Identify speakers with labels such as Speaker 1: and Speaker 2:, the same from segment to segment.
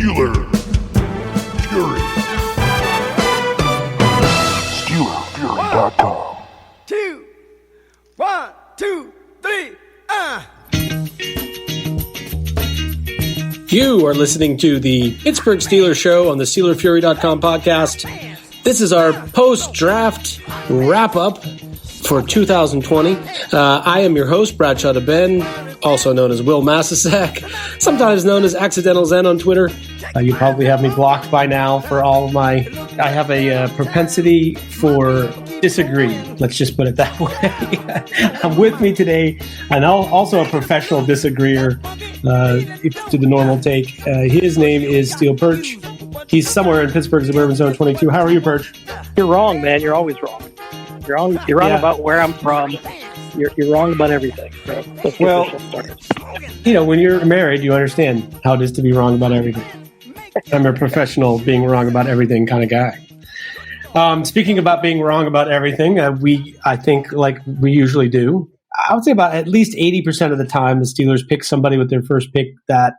Speaker 1: SteelerFury. SteelerFury.com.
Speaker 2: 2, 1, 2, 3,
Speaker 3: You are listening to the Pittsburgh Steelers show on the SteelerFury.com podcast. This is our post-draft wrap-up for 2020. I am your host, Bradshaw Ben, also known as Will Massasak, sometimes known as Accidental Zen on Twitter. You probably have me blocked by now for all of my... I have a propensity for disagree. Let's just put it that way. With me today, and also a professional disagreeer to the normal take. His name is Steel Perch. He's somewhere in Pittsburgh suburban zone 22. How are you, Perch?
Speaker 4: You're wrong, man. You're always wrong. You're wrong about where I'm from. You're wrong about everything. So
Speaker 3: well, when you're married, you understand how it is to be wrong about everything. I'm a professional being wrong about everything kind of guy. Speaking about being wrong about everything, I think like we usually do, I would say about at least 80% of the time the Steelers pick somebody with their first pick that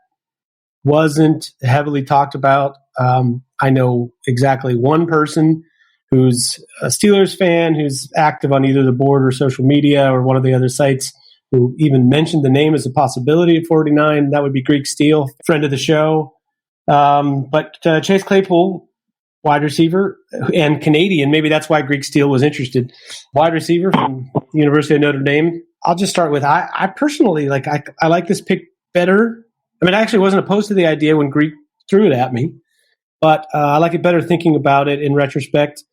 Speaker 3: wasn't heavily talked about. I know exactly one person who's a Steelers fan who's active on either the board or social media or one of the other sites who even mentioned the name as a possibility at 49. That would be Greek Steel, friend of the show. But Chase Claypool, wide receiver and Canadian, maybe that's why Greek Steel was interested. Wide receiver from the University of Notre Dame. I'll just start with, I personally, I like this pick better. I mean, I actually wasn't opposed to the idea when Greek threw it at me, but I like it better thinking about it in retrospect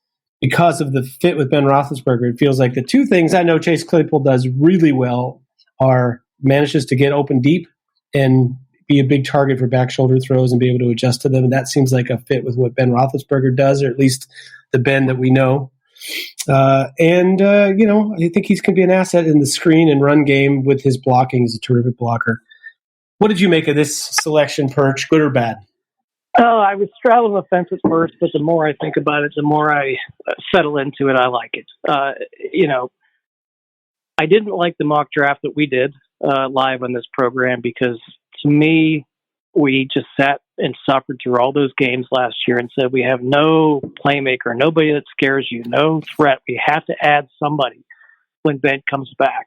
Speaker 3: because of the fit with Ben Roethlisberger. It feels like the two things I know Chase Claypool does really well are manages to get open deep and be a big target for back shoulder throws and be able to adjust to them. And that seems like a fit with what Ben Roethlisberger does, or at least the Ben that we know. I think he's going to be an asset in the screen and run game with his blocking. He's a terrific blocker. What did you make of this selection, Perch? Good or bad?
Speaker 4: Oh, I was straddling the fence at first, but the more I think about it, the more I settle into it. I like it. I didn't like the mock draft that we did live on this program because, to me, we just sat and suffered through all those games last year and said we have no playmaker, nobody that scares you, no threat. We have to add somebody when Ben comes back.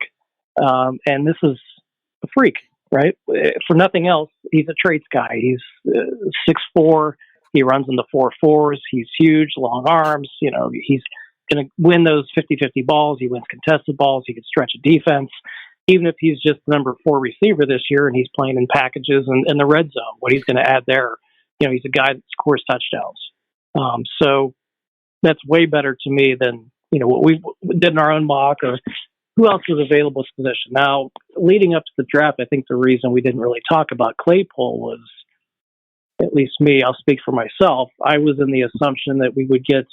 Speaker 4: And this is a freak, right? For nothing else, he's a traits guy. He's 6'4". He runs in the 4.4s. He's huge, long arms. He's going to win those 50-50 balls. He wins contested balls. He can stretch a defense. Even if he's just the number 4 receiver this year and he's playing in packages and in the red zone, what he's going to add there, he's a guy that scores touchdowns. So that's way better to me than, what we did in our own mock or who else was available at this position. Now, leading up to the draft, I think the reason we didn't really talk about Claypool was, at least me, I'll speak for myself, I was in the assumption that we would get,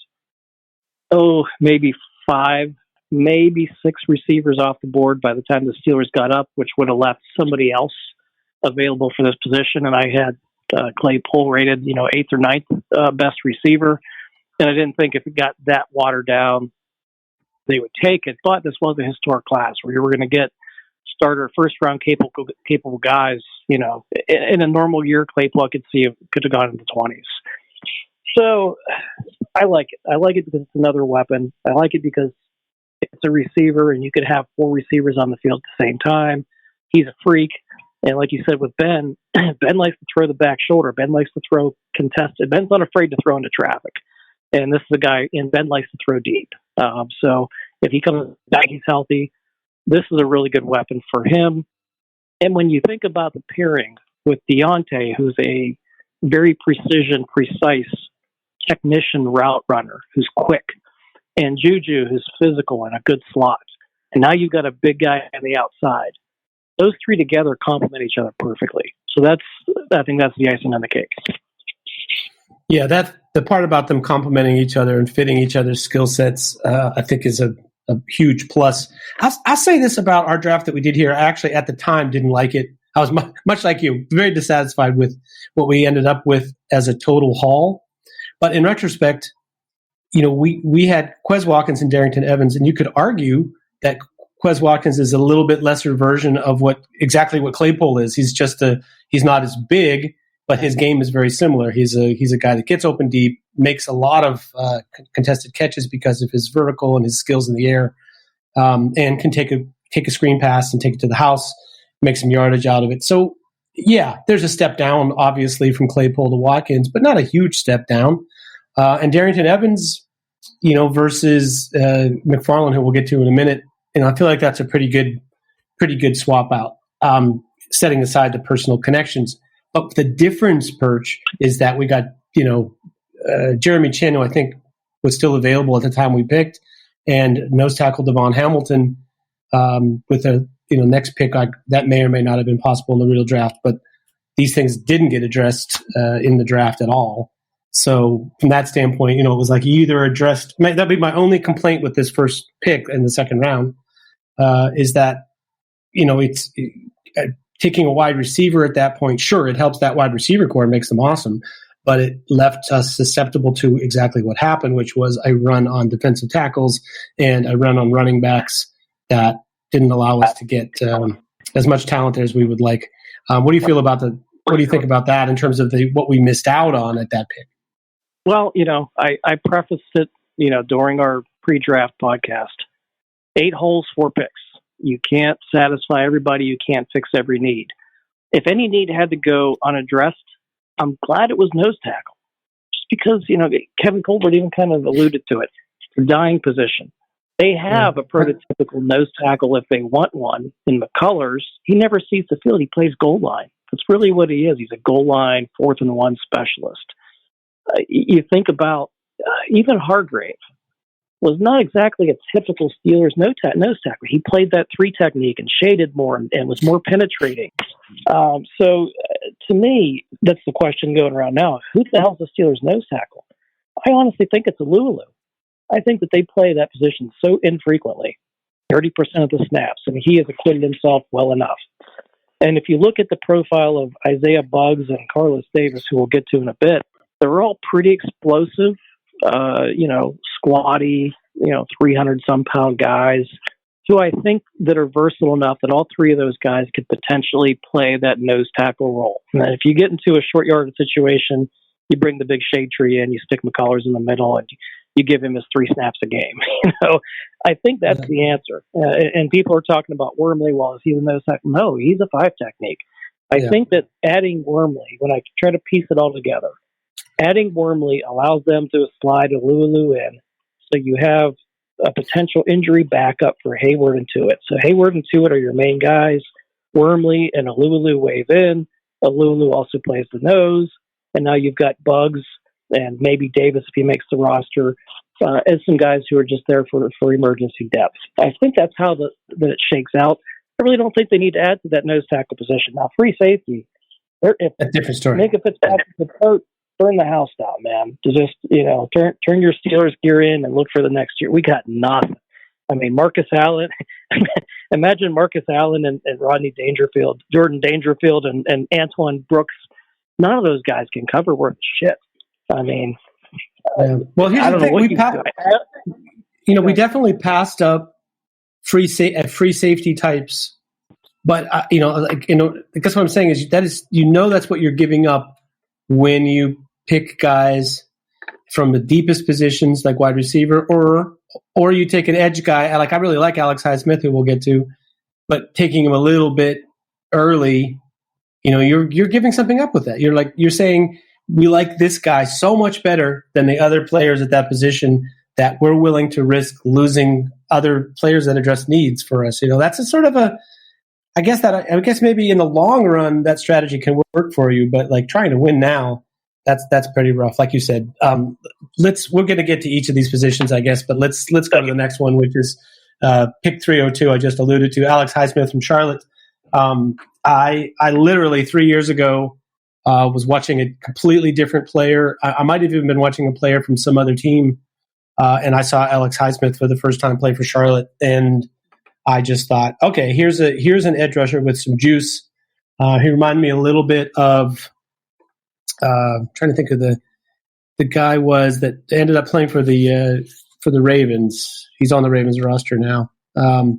Speaker 4: maybe 5, maybe 6 receivers off the board by the time the Steelers got up, which would have left somebody else available for this position. And I had Claypool rated, 8th or 9th best receiver. And I didn't think if it got that watered down, they would take it. But this was a historic class where you were going to get starter, first-round capable guys. In a normal year, Claypool could have gone into the 20s. So I like it. I like it because it's another weapon. I like it because it's a receiver, and you could have 4 receivers on the field at the same time. He's a freak. And like you said with Ben, Ben likes to throw the back shoulder. Ben likes to throw contested. Ben's not afraid to throw into traffic. And this is a guy, and Ben likes to throw deep. So if he comes back, he's healthy. This is a really good weapon for him. And when you think about the pairing with Deontay, who's a very precise technician route runner who's quick, and Juju, who's physical and a good slot, and now you've got a big guy on the outside. Those three together complement each other perfectly. So I think that's the icing on the cake.
Speaker 3: Yeah, that's the part about them complementing each other and fitting each other's skill sets, I think is a huge plus. I'll say this about our draft that we did here. I actually, at the time, didn't like it. I was much like you, very dissatisfied with what we ended up with as a total haul. But in retrospect, we had Quez Watkins and Darrington Evans, and you could argue that Quez Watkins is a little bit lesser version of what Claypool is. He's not as big, but his game is very similar. He's a guy that gets open deep, makes a lot of contested catches because of his vertical and his skills in the air, and can take a screen pass and take it to the house, make some yardage out of it. So, yeah, there's a step down, obviously, from Claypool to Watkins, but not a huge step down. And Darrington Evans, versus McFarland, who we'll get to in a minute, I feel like that's a pretty good swap out, setting aside the personal connections. But the difference, Perch, is that we got, Jeremy Chin, who I think was still available at the time we picked, and nose tackle Devon Hamilton with a next pick. That may or may not have been possible in the real draft, but these things didn't get addressed in the draft at all. So from that standpoint, it was like you either addressed – that'd be my only complaint with this first pick in the second round is that, it's taking a wide receiver at that point. Sure, it helps that wide receiver core and makes them awesome, but it left us susceptible to exactly what happened, which was a run on defensive tackles and a run on running backs that didn't allow us to get as much talent there as we would like. What do you feel about what do you think about that in terms of what we missed out on at that pick?
Speaker 4: Well, I prefaced it, during our pre-draft podcast. 8 holes, 4 picks. You can't satisfy everybody. You can't fix every need. If any need had to go unaddressed, I'm glad it was nose tackle. Just because, Kevin Colbert even kind of alluded to it. It's a dying position. They have a prototypical nose tackle if they want one in McCullers. He never sees the field. He plays goal line. That's really what he is. He's a goal line, 4th and 1 specialist. You think about even Hargrave was not exactly a typical Steelers nose tackle. He played that 3 technique and shaded more and was more penetrating. So to me, that's the question going around now. Who the hell's the Steelers nose tackle? I honestly think it's a Lulu. I think that they play that position so infrequently, 30% of the snaps, and he has acquitted himself well enough. And if you look at the profile of Isaiah Buggs and Carlos Davis, who we'll get to in a bit, they're all pretty explosive, squatty, 300-some-pound guys who I think that are versatile enough that all 3 of those guys could potentially play that nose tackle role. And if you get into a short yardage situation, you bring the big shade tree in, you stick McCullers in the middle, and you give him his 3 snaps a game. I think that's the answer. And people are talking about Wormley. Well, is he the nose tackle? No, he's a 5 technique. I think that adding Wormley, when I try to piece it all together, adding Wormley allows them to slide a Lulu in, so you have a potential injury backup for Hayward and Tuitt. So Hayward and Tuitt are your main guys. Wormley and a Lulu wave in. A Lulu also plays the nose. And now you've got Buggs and maybe Davis if he makes the roster as some guys who are just there for emergency depth. I think that's how that it shakes out. I really don't think they need to add to that nose tackle position. Now, free safety, if
Speaker 3: a different story.
Speaker 4: Make a Fitzpatrick hurt, burn the house down, man. To just, turn your Steelers gear in and look for the next year. We got nothing. I mean, Marcus Allen, imagine Marcus Allen and Rodney Dangerfield, Jordan Dangerfield and Antoine Brooks. None of those guys can cover worth shit. I mean,
Speaker 3: well, here's
Speaker 4: I
Speaker 3: the
Speaker 4: don't
Speaker 3: thing.
Speaker 4: know what
Speaker 3: We definitely passed up free safety types, but I guess what I'm saying is that's what you're giving up when you pick guys from the deepest positions like wide receiver, or you take an edge guy. Like I really like Alex Highsmith, who we'll get to, but taking him a little bit early, you're giving something up with that. You're saying we like this guy so much better than the other players at that position that we're willing to risk losing other players that address needs for us. That's a sort of I guess maybe in the long run that strategy can work for you, but like trying to win now, that's pretty rough. Like you said, we're going to get to each of these positions, I guess, but let's go to the next one, which is pick 302. I just alluded to Alex Highsmith from Charlotte. I literally 3 years ago was watching a completely different player. I might have even been watching a player from some other team, and I saw Alex Highsmith for the first time play for Charlotte, and I just thought, okay, here's an edge rusher with some juice. He reminded me a little bit of trying to think of the guy that ended up playing for the Ravens. He's on the Ravens roster now.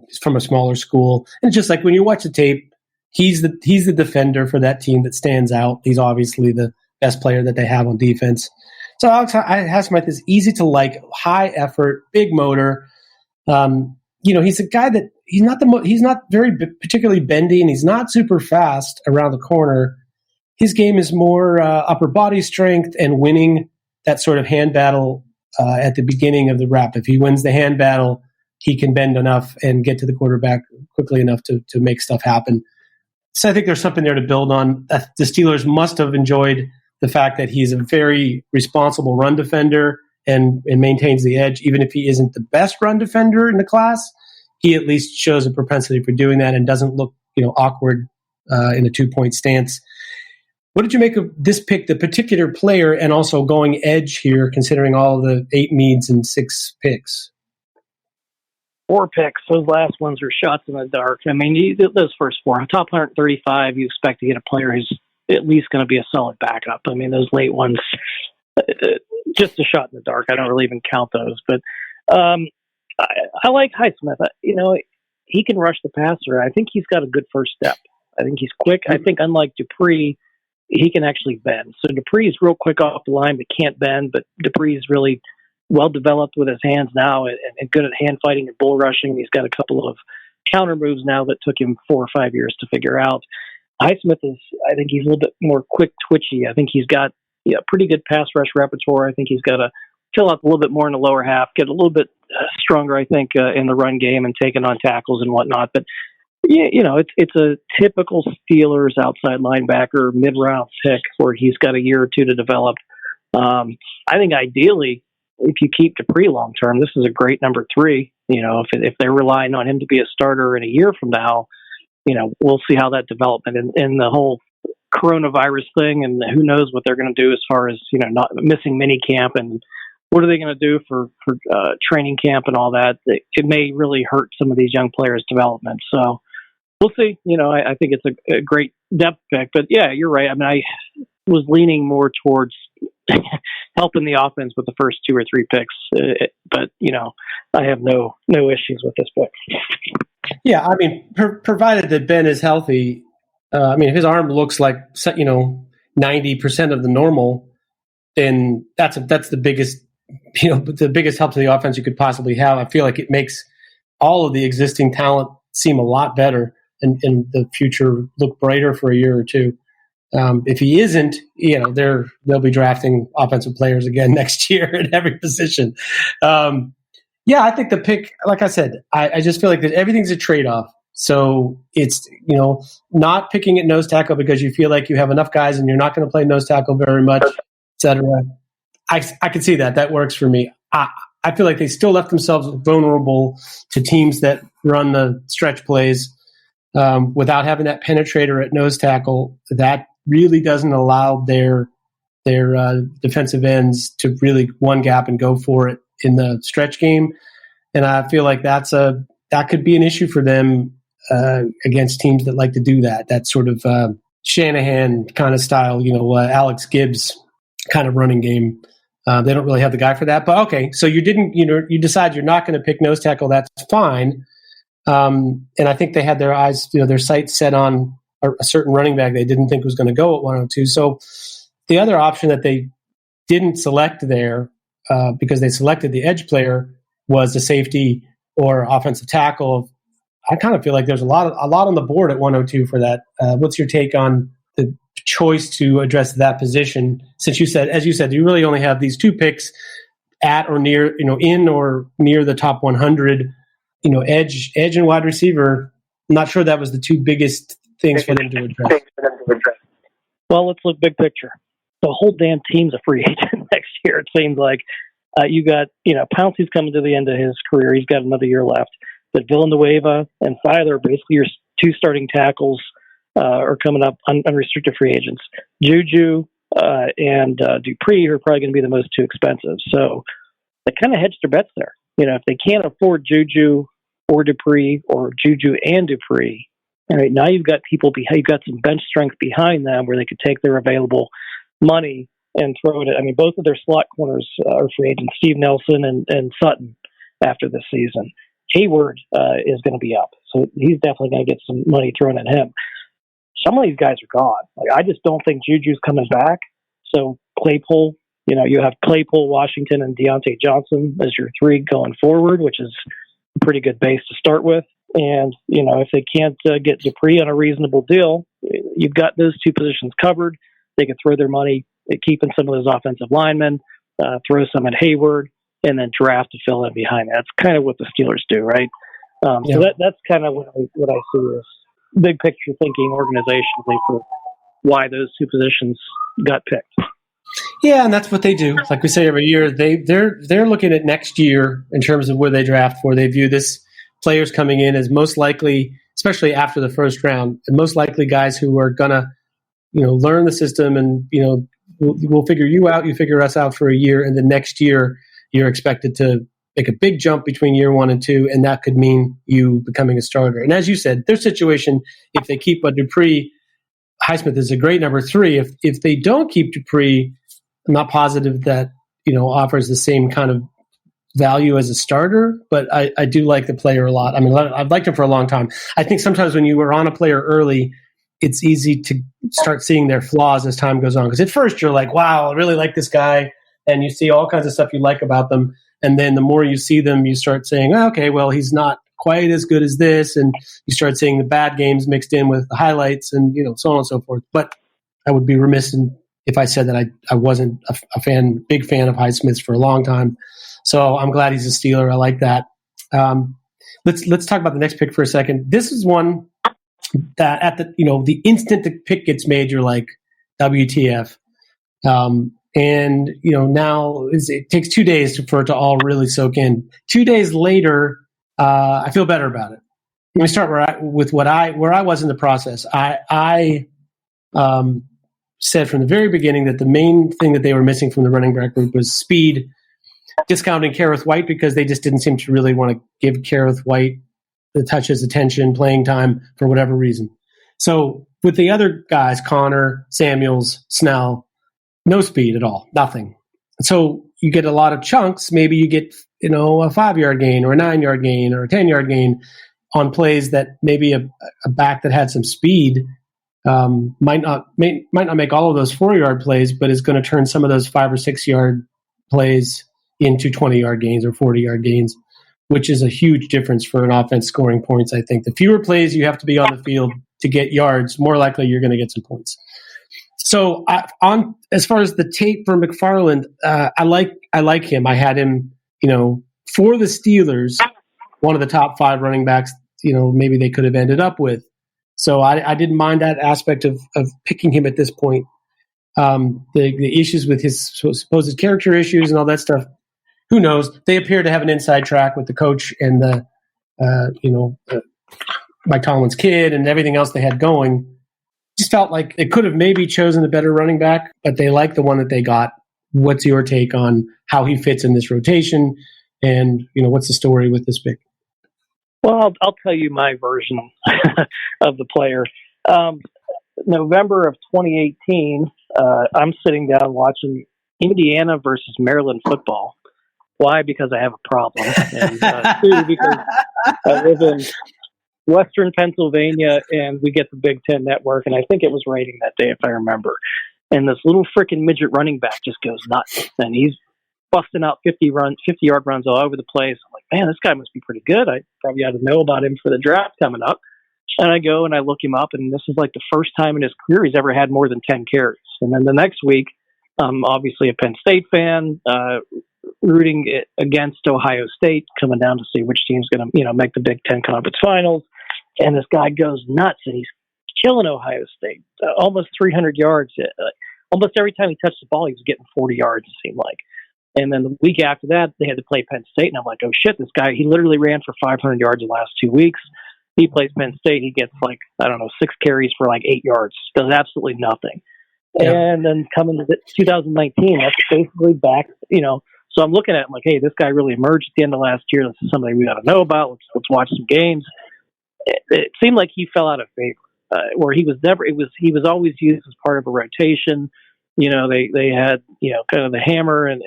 Speaker 3: He's from a smaller school, and it's just like when you watch the tape, He's the defender for that team that stands out. He's obviously the best player that they have on defense. So Alex Highsmith is easy to like, high effort, big motor. He's a guy that he's not very particularly bendy, and he's not super fast around the corner. His game is more upper body strength and winning that sort of hand battle at the beginning of the rep. If he wins the hand battle, he can bend enough and get to the quarterback quickly enough to make stuff happen. So I think there's something there to build on. The Steelers must have enjoyed the fact that he's a very responsible run defender and maintains the edge. Even if he isn't the best run defender in the class, he at least shows a propensity for doing that and doesn't look awkward in a 2-point stance. What did you make of this pick, the particular player, and also going edge here, considering all the 8 needs and 6 picks?
Speaker 4: 4 picks. Those last ones are shots in the dark. I mean, those first 4. On top 135, you expect to get a player who's at least going to be a solid backup. I mean, those late ones, just a shot in the dark. I don't really even count those. But I like Highsmith. He can rush the passer. I think he's got a good first step. I think he's quick. I think unlike Dupree, he can actually bend. So Dupree is real quick off the line but can't bend. But Dupree is really well developed with his hands now and good at hand fighting and bull rushing. He's got a couple of counter moves now that took him 4 or 5 years to figure out. Highsmith I think he's a little bit more quick twitchy. I think he's got pretty good pass rush repertoire. I think he's got to fill out a little bit more in the lower half, get a little bit stronger, I think, in the run game and taking on tackles and whatnot. But it's a typical Steelers outside linebacker mid-round pick where he's got a year or two to develop. I think ideally, if you keep Dupree long term, this is a great number 3. If they're relying on him to be a starter in a year from now, we'll see how that development and the whole coronavirus thing, and who knows what they're going to do as far as not missing mini camp and what are they going to do for training camp and all that. It may really hurt some of these young players' development. So we'll see. I think it's a great depth pick. But yeah, you're right. I mean, I was leaning more towards helping the offense with the first 2 or 3 picks. But I have no issues with this pick.
Speaker 3: Yeah, I mean, provided that Ben is healthy, if his arm looks like 90% of the normal, then that's the biggest the biggest help to the offense you could possibly have. I feel like it makes all of the existing talent seem a lot better and the future look brighter for a year or two. If he isn't, they'll be drafting offensive players again next year at every position. I think the pick, like I said, I just feel like that everything's a trade-off. So it's, not picking at nose tackle because you feel like you have enough guys and you're not going to play nose tackle very much, et cetera. I can see that. That works for me. I feel like they still left themselves vulnerable to teams that run the stretch plays without having that penetrator at nose tackle. That really doesn't allow their defensive ends to really one gap and go for it in the stretch game. And I feel like that could be an issue for them against teams that like to do that. That sort of Shanahan kind of style, Alex Gibbs kind of running game. They don't really have the guy for that. But okay, so you decide you're not going to pick nose tackle. That's fine. And I think they had their eyes, their sights set on a certain running back they didn't think was going to go at 102. So the other option that they didn't select there because they selected the edge player was the safety or offensive tackle. I kind of feel like there's a lot on the board at 102 for that. What's your take on the choice to address that position? Since as you said, you really only have these 2 picks at or near, in or near the top 100. Edge and wide receiver. I'm not sure that was the 2 biggest things for them to address.
Speaker 4: Well, let's look big picture. The whole damn team's a free agent next year. It seems like you got, Pouncey's coming to the end of his career. He's got another year left. But Villanueva and Seiler, basically your 2 starting tackles, are coming up unrestricted free agents. Juju and Dupree are probably going to be the most 2 expensive. So they kind of hedged their bets there. If they can't afford Juju or Dupree or Juju and Dupree, all right, now you've got you've got some bench strength behind them where they could take their available money and throw it at. I mean, both of their slot corners are free agents, Steve Nelson and Sutton, after this season. Hayward is going to be up, so he's definitely going to get some money thrown at him. some of these guys are gone. Like, I just don't think Juju's coming back. So Claypool, you have Claypool, Washington, and Deontay Johnson as your three going forward, which is a pretty good base to start with. And, if they can't get Dupree on a reasonable deal, you've got those two positions covered. They can throw their money at keeping some of those offensive linemen, throw some at Hayward, and then draft to fill in behind that. That's kind of what the Steelers do, right? So that's kind of what I see as big picture thinking organizationally for why those two positions got picked.
Speaker 3: Yeah, and that's what they do. Like we say every year, they're looking at next year in terms of where they draft for. They view this players coming in as most likely, especially after the first round, and most likely guys who are gonna, learn the system, and we'll figure you out, you figure us out for a year, and the next year you're expected to make a big jump between year 1 and 2, and that could mean you becoming a starter. And as you said, their situation, if they keep a Dupree, Highsmith is a great number 3. If they don't keep Dupree, I'm not positive that offers the same kind of value as a starter, but I do like the player a lot. I mean, I've liked him for a long time. I think sometimes when you were on a player early, it's easy to start seeing their flaws as time goes on. Because at first you're like, wow, I really like this guy. And you see all kinds of stuff you like about them. And then the more you see them, you start saying, oh, okay, well, he's not quite as good as this. And you start seeing the bad games mixed in with the highlights and, so on and so forth. But I would be remiss if I said that I wasn't a big fan of Highsmith for a long time. So I'm glad he's a Steeler. I like that. Let's talk about the next pick for a second. This is one that at the instant the pick gets made, you're like, WTF. And now it takes 2 days for it to all really soak in. 2 days later, I feel better about it. Let me start where I was in the process. I said from the very beginning that the main thing that they were missing from the running back group was speed, discounting Kareth White because they just didn't seem to really want to give Kareth White the touches, attention, playing time for whatever reason. So with the other guys, Connor, Samuels, Snell, no speed at all, nothing. So you get a lot of chunks. Maybe you get, a 5-yard gain or a 9-yard gain or a 10-yard gain on plays that maybe a back that had some speed might not make all of those 4-yard plays, but is going to turn some of those 5 or 6-yard plays into 20-yard gains or 40-yard gains, which is a huge difference for an offense scoring points. I think the fewer plays you have to be on the field to get yards, more likely you're going to get some points. So as far as the tape for McFarland, I like him. I had him, for the Steelers, one of the top 5 running backs, maybe they could have ended up with. So I didn't mind that aspect of picking him at this point. The issues with his supposed character issues and all that stuff, who knows? They appear to have an inside track with the coach and Mike Tomlin's kid and everything else they had going. Just felt like they could have maybe chosen a better running back, but they like the one that they got. What's your take on how he fits in this rotation? And, what's the story with this pick?
Speaker 4: Well, I'll tell you my version of the player. November of 2018, I'm sitting down watching Indiana versus Maryland football. Why? Because I have a problem. And 2, because I live in Western Pennsylvania and we get the Big Ten Network, and I think it was raining that day if I remember. And this little freaking midget running back just goes nuts. And he's busting out 50-yard runs all over the place. I'm like, man, this guy must be pretty good. I probably ought to know about him for the draft coming up. And I go and I look him up, and this is like the first time in his career he's ever had more than 10 carries. And then the next week, I'm obviously a Penn State fan, rooting against Ohio State, coming down to see which team's going to, make the Big Ten Conference Finals. And this guy goes nuts, and he's killing Ohio State, almost 300 yards. Almost every time he touched the ball, he was getting 40 yards, it seemed like. And then the week after that, they had to play Penn State, and I'm like, oh, shit, this guy, he literally ran for 500 yards the last 2 weeks. He plays Penn State, he gets 6 carries for 8 yards, does absolutely nothing. Yeah. And then coming to 2019, that's basically back, So I'm looking at him like, hey, this guy really emerged at the end of last year. This is somebody we ought to know about. Let's watch some games. It seemed like he fell out of favor, where he was never. He was always used as part of a rotation. They had kind of the hammer and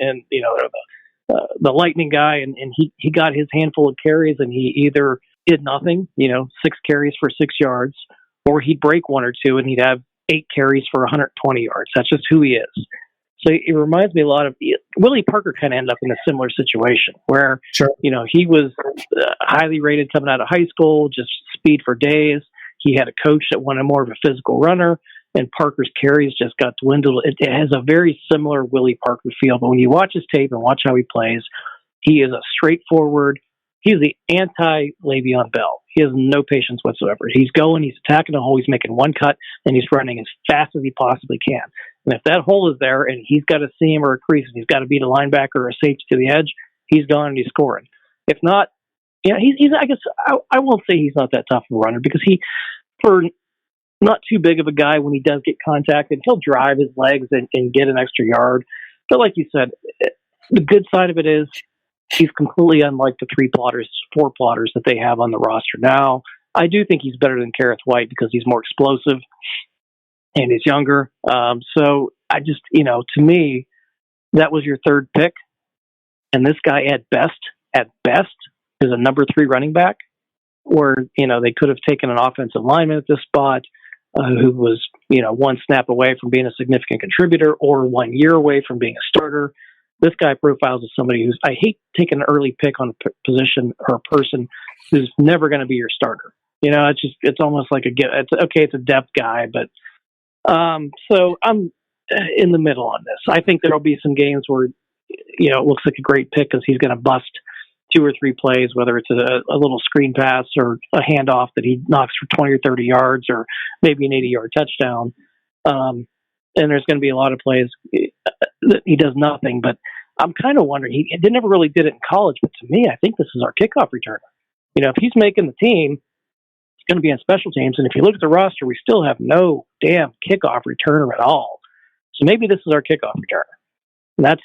Speaker 4: the lightning guy, and he got his handful of carries, and he either did nothing, 6 carries for 6 yards, or he'd break one or two and he'd have 8 carries for 120 yards. That's just who he is. So it reminds me a lot of Willie Parker. Kind of ended up in a similar situation where,
Speaker 3: Sure.
Speaker 4: He was highly rated coming out of high school, just speed for days. He had a coach that wanted more of a physical runner, and Parker's carries just got dwindled. It has a very similar Willie Parker feel, but when you watch his tape and watch how he plays, he is a straightforward. He's the anti-Le'Veon Bell. He has no patience whatsoever. He's going, he's attacking the hole, he's making one cut, and he's running as fast as he possibly can. And if that hole is there and he's got a seam or a crease and he's got to beat a linebacker or a safety to the edge, he's gone and he's scoring. If not, he's I guess I won't say he's not that tough of a runner, because for not too big of a guy, when he does get contacted, he'll drive his legs and get an extra yard. But like you said, the good side of it is he's completely unlike the 4 plotters that they have on the roster now. I do think he's better than Kareth White because he's more explosive and he's younger. So I just, to me, that was your third pick. And this guy at best, is a number 3 running back, where, they could have taken an offensive lineman at this spot who was, one snap away from being a significant contributor or 1 year away from being a starter. This guy profiles as somebody who's, I hate taking an early pick on a position or a person who's never going to be your starter. It's almost like it's a depth guy, but so I'm in the middle on this. I think there'll be some games where, it looks like a great pick because he's going to bust 2 or 3 plays, whether it's a little screen pass or a handoff that he knocks for 20 or 30 yards or maybe an 80-yard touchdown. And there's going to be a lot of plays that he does nothing. But I'm kind of wondering, he never really did it in college, but to me, I think this is our kickoff returner. If he's making the team, it's going to be on special teams. And if you look at the roster, we still have no damn kickoff returner at all. So maybe this is our kickoff returner. And that's,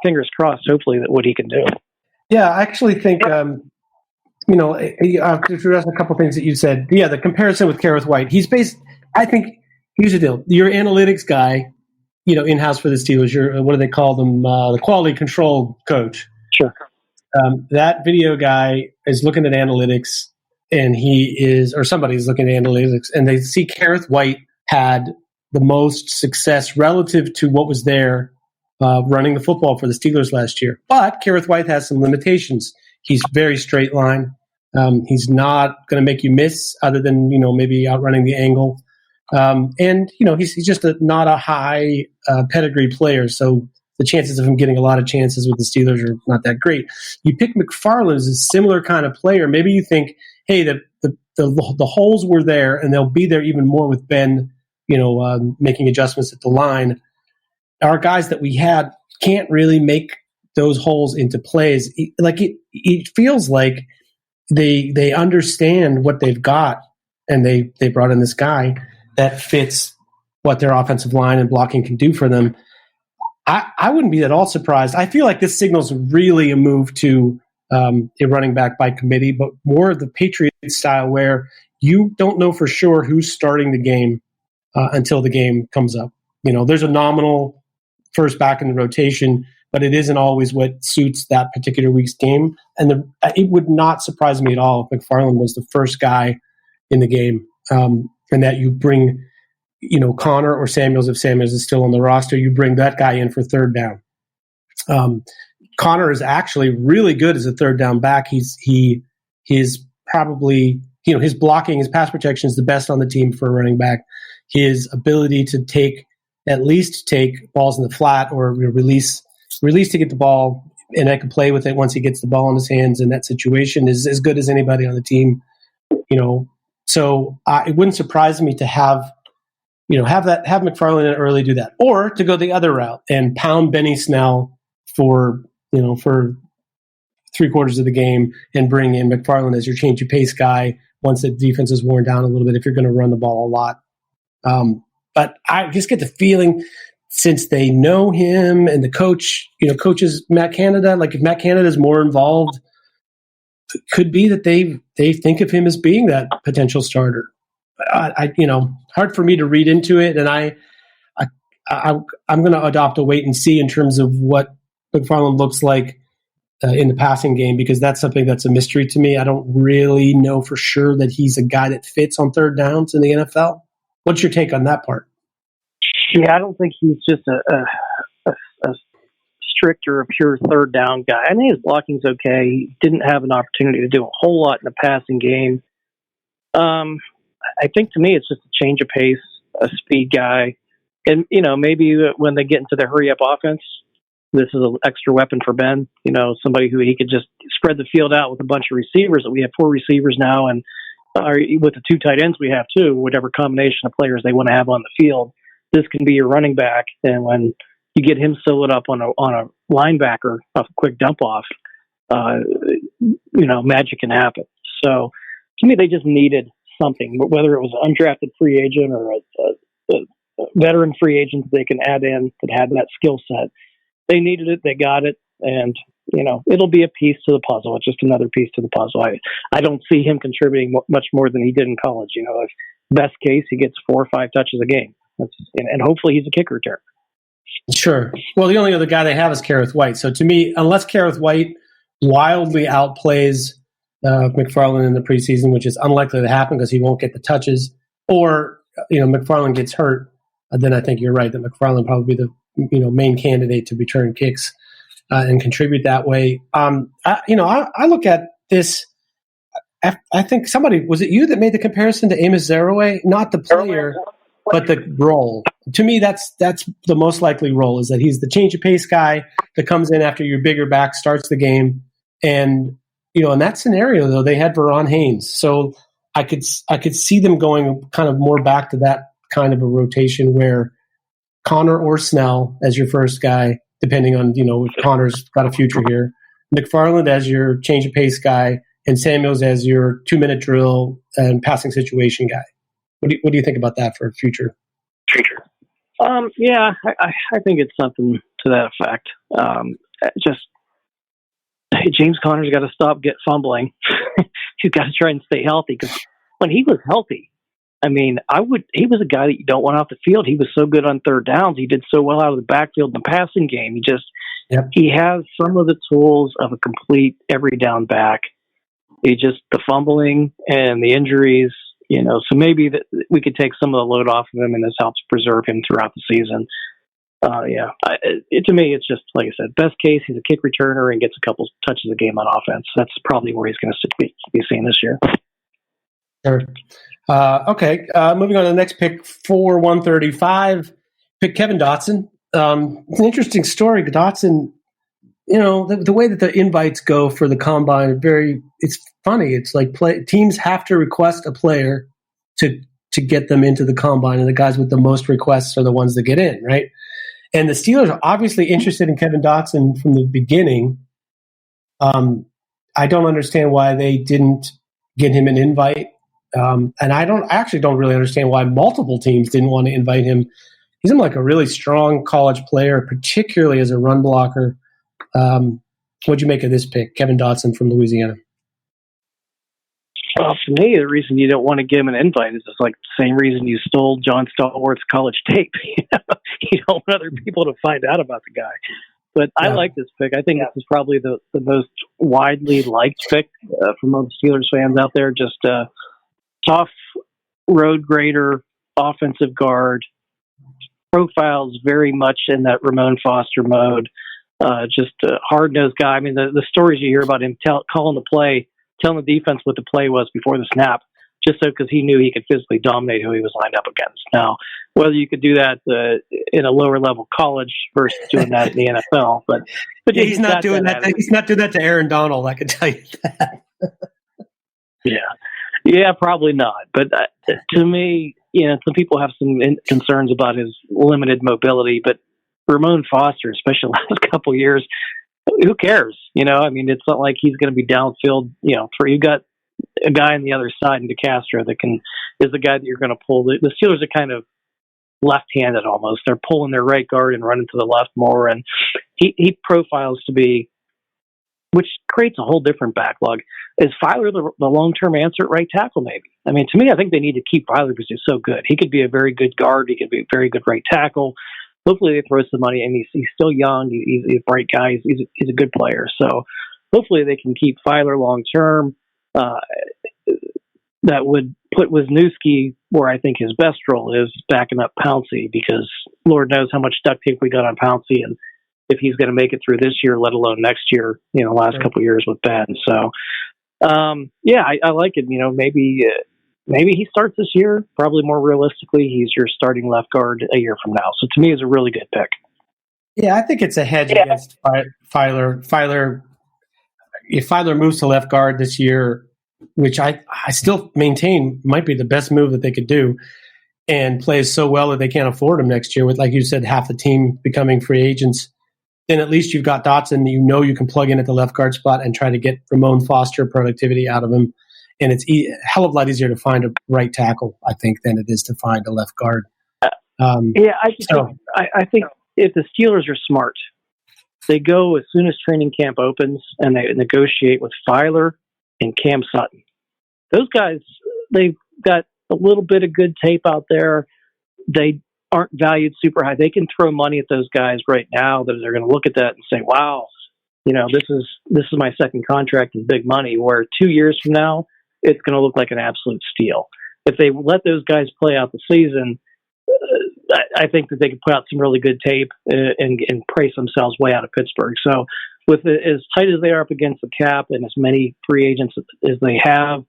Speaker 4: fingers crossed, hopefully, that what he can do.
Speaker 3: Yeah, I actually think, to address a couple things that you said. Yeah, the comparison with Kareth White. I think, here's the deal. You're an analytics guy, in-house for the Steelers. You're, what do they call them? The quality control coach.
Speaker 4: Sure.
Speaker 3: That video guy is looking at analytics, and somebody's looking at analytics, and they see Kareth White had the most success relative to what was there running the football for the Steelers last year. But Kareth White has some limitations. He's very straight line. He's not going to make you miss, other than maybe outrunning the angle. And he's just not a high pedigree player, so the chances of him getting a lot of chances with the Steelers are not that great. You pick McFarland as a similar kind of player. Maybe you think, hey, the holes were there, and they'll be there even more with Ben, making adjustments at the line. Our guys that we had can't really make those holes into plays. It feels like they understand what they've got, and they brought in this guy that fits what their offensive line and blocking can do for them. I wouldn't be at all surprised. I feel like this signals really a move to a running back by committee, but more of the Patriots style, where you don't know for sure who's starting the game until the game comes up. There's a nominal first back in the rotation, but it isn't always what suits that particular week's game. And it would not surprise me at all if McFarland was the first guy in the game, and that you bring, Connor or Samuels, if Samuels is still on the roster, you bring that guy in for third down. Connor is actually really good as a third down back. He's probably, his blocking, his pass protection is the best on the team for a running back. His ability to take balls in the flat or release to get the ball, and I can play with it once he gets the ball in his hands in that situation, is as good as anybody on the team. So it wouldn't surprise me to have McFarland in early, do that, or to go the other route and pound Benny Snell for 3/4 of the game and bring in McFarland as your change of pace guy once the defense is worn down a little bit, if you're going to run the ball a lot. But I just get the feeling, since they know him and the coach, coaches Matt Canada, like if Matt Canada is more involved, it could be that they think of him as being that potential starter. Hard for me to read into it, and I'm going to adopt a wait and see in terms of what McFarland looks like in the passing game, because that's something that's a mystery to me. I don't really know for sure that he's a guy that fits on third downs in the NFL. What's your take on that part?
Speaker 4: Yeah, I don't think he's just a strict or a pure third down guy. I think his blocking's okay. He didn't have an opportunity to do a whole lot in the passing game. I think to me it's just a change of pace, a speed guy. And, maybe when they get into the hurry-up offense, this is an extra weapon for Ben. Somebody who he could just spread the field out with a bunch of receivers. We have 4 receivers now, and with the 2 tight ends we have too, whatever combination of players they want to have on the field, this can be your running back. And when you get him soloed up on a linebacker off a quick dump off, magic can happen. So to me, they just needed something, whether it was an undrafted free agent or a veteran free agent that they can add in that had that skill set. They needed it. They got it. And, it'll be a piece to the puzzle. It's just another piece to the puzzle. I don't see him contributing much more than he did in college. If best case, he gets 4 or 5 touches a game. And hopefully he's a kick return.
Speaker 3: Sure. Well, the only other guy they have is Kareth White. So to me, unless Kareth White wildly outplays McFarland in the preseason, which is unlikely to happen because he won't get the touches, or McFarland gets hurt, then I think you're right that McFarland probably be the main candidate to return kicks and contribute that way. I look at this. I think was it you that made the comparison to Amos Zaraway? Not the player, but the role. To me, that's the most likely role, is that he's the change of pace guy that comes in after your bigger back starts the game. And, in that scenario, though, they had Verron Haynes. So I could see them going kind of more back to that kind of a rotation where Connor or Snell as your first guy, depending on, if Connor's got a future here, McFarland as your change of pace guy, and Samuels as your 2-minute drill and passing situation guy. What do you think about that for future?
Speaker 4: Yeah, I think it's something to that effect. James Conner's got to stop fumbling. He's got to try and stay healthy, because when he was healthy, he was a guy that you don't want off the field. He was so good on third downs. He did so well out of the backfield in the passing game. He has some of the tools of a complete every down back. The fumbling and the injuries, so maybe we could take some of the load off of him, and this helps preserve him throughout the season. To me, it's just, like I said, best case, he's a kick returner and gets a couple touches a game on offense. That's probably where he's going to be seen this year.
Speaker 3: Sure. Okay. Moving on to the next pick, 135, pick Kevin Dotson. It's an interesting story. Dotson, the way that the invites go for the combine, it's funny. It's like teams have to request a player to get them into the combine, and the guys with the most requests are the ones that get in, right? And the Steelers are obviously interested in Kevin Dotson from the beginning. I don't understand why they didn't get him an invite. And I actually don't really understand why multiple teams didn't want to invite him. He's like a really strong college player, particularly as a run blocker. What'd you make of this pick, Kevin Dotson from Louisiana?
Speaker 4: Well, for me, the reason you don't want to give him an invite is just like the same reason you stole John Stallworth's college tape. You don't want other people to find out about the guy. But I like this pick. I think this is probably the most widely liked pick from most Steelers fans out there. Just tough road grader, offensive guard, profiles very much in that Ramon Foster mode. Just a hard-nosed guy. The stories you hear about him calling the play, telling the defense what the play was before the snap, just so because he knew he could physically dominate who he was lined up against. Now, whether you could do that in a lower-level college versus doing that in the NFL, but
Speaker 3: he's not doing that. He's not doing that to Aaron Donald. I can tell you that.
Speaker 4: Yeah, probably not. But to me, some people have some concerns about his limited mobility, but Ramon Foster, especially the last couple of years, who cares? It's not like he's going to be downfield. You got a guy on the other side in DeCastro that is the guy that you're going to pull. The Steelers are kind of left-handed almost. They're pulling their right guard and running to the left more, and he profiles to be, which creates a whole different backlog. Is Filer the long-term answer at right tackle? Maybe. To me, I think they need to keep Filer because he's so good. He could be a very good guard. He could be a very good right tackle. Hopefully they throw some money, and he's still young. He's a bright guy. He's a good player. So hopefully they can keep Filer long term. That would put Wisniewski where I think his best role is, backing up Pouncey, because Lord knows how much duct tape we got on Pouncey, and if he's going to make it through this year, let alone next year, last couple of years with Ben. So, I like it. Maybe he starts this year. Probably more realistically, he's your starting left guard a year from now. So to me, it's a really good pick.
Speaker 3: Yeah, I think it's a hedge against Filer. If Filer moves to left guard this year, which I still maintain might be the best move that they could do, and plays so well that they can't afford him next year with, like you said, half the team becoming free agents, then at least you've got Dotson you can plug in at the left guard spot and try to get Ramon Foster productivity out of him. And it's a hell of a lot easier to find a right tackle, I think, than it is to find a left guard.
Speaker 4: I think if the Steelers are smart, they go as soon as training camp opens and they negotiate with Filer and Cam Sutton. Those guys, they've got a little bit of good tape out there. They aren't valued super high. They can throw money at those guys right now that they're going to look at that and say, wow, this is my second contract and big money, where 2 years from now, it's going to look like an absolute steal. If they let those guys play out the season, I think that they could put out some really good tape and price themselves way out of Pittsburgh. So with as tight as they are up against the cap and as many free agents as they have,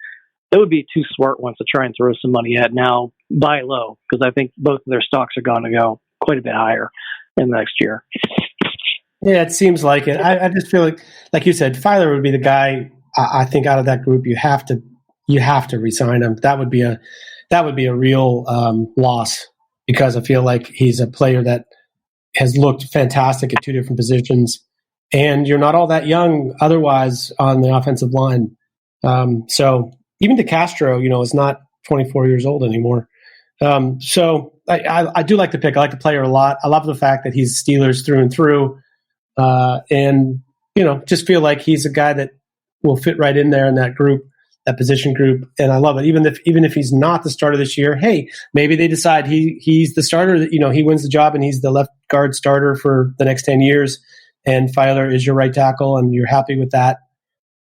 Speaker 4: it would be two smart ones to try and throw some money at now, buy low, because I think both of their stocks are going to go quite a bit higher in the next year.
Speaker 3: Yeah, it seems like it. I just feel like you said, Filer would be the guy. I think out of that group, you have to re-sign him. That would be a real loss, because I feel like he's a player that has looked fantastic at two different positions, and you're not all that young otherwise on the offensive line. So even DeCastro, is not 24 years old anymore. So I do like the pick. I like the player a lot. I love the fact that he's Steelers through and through, and just feel like he's a guy that will fit right in there in that group, that position group, and I love it. Even if he's not the starter this year, hey, maybe they decide he's the starter. He wins the job and he's the left guard starter for the next 10 years, and Filer is your right tackle, and you're happy with that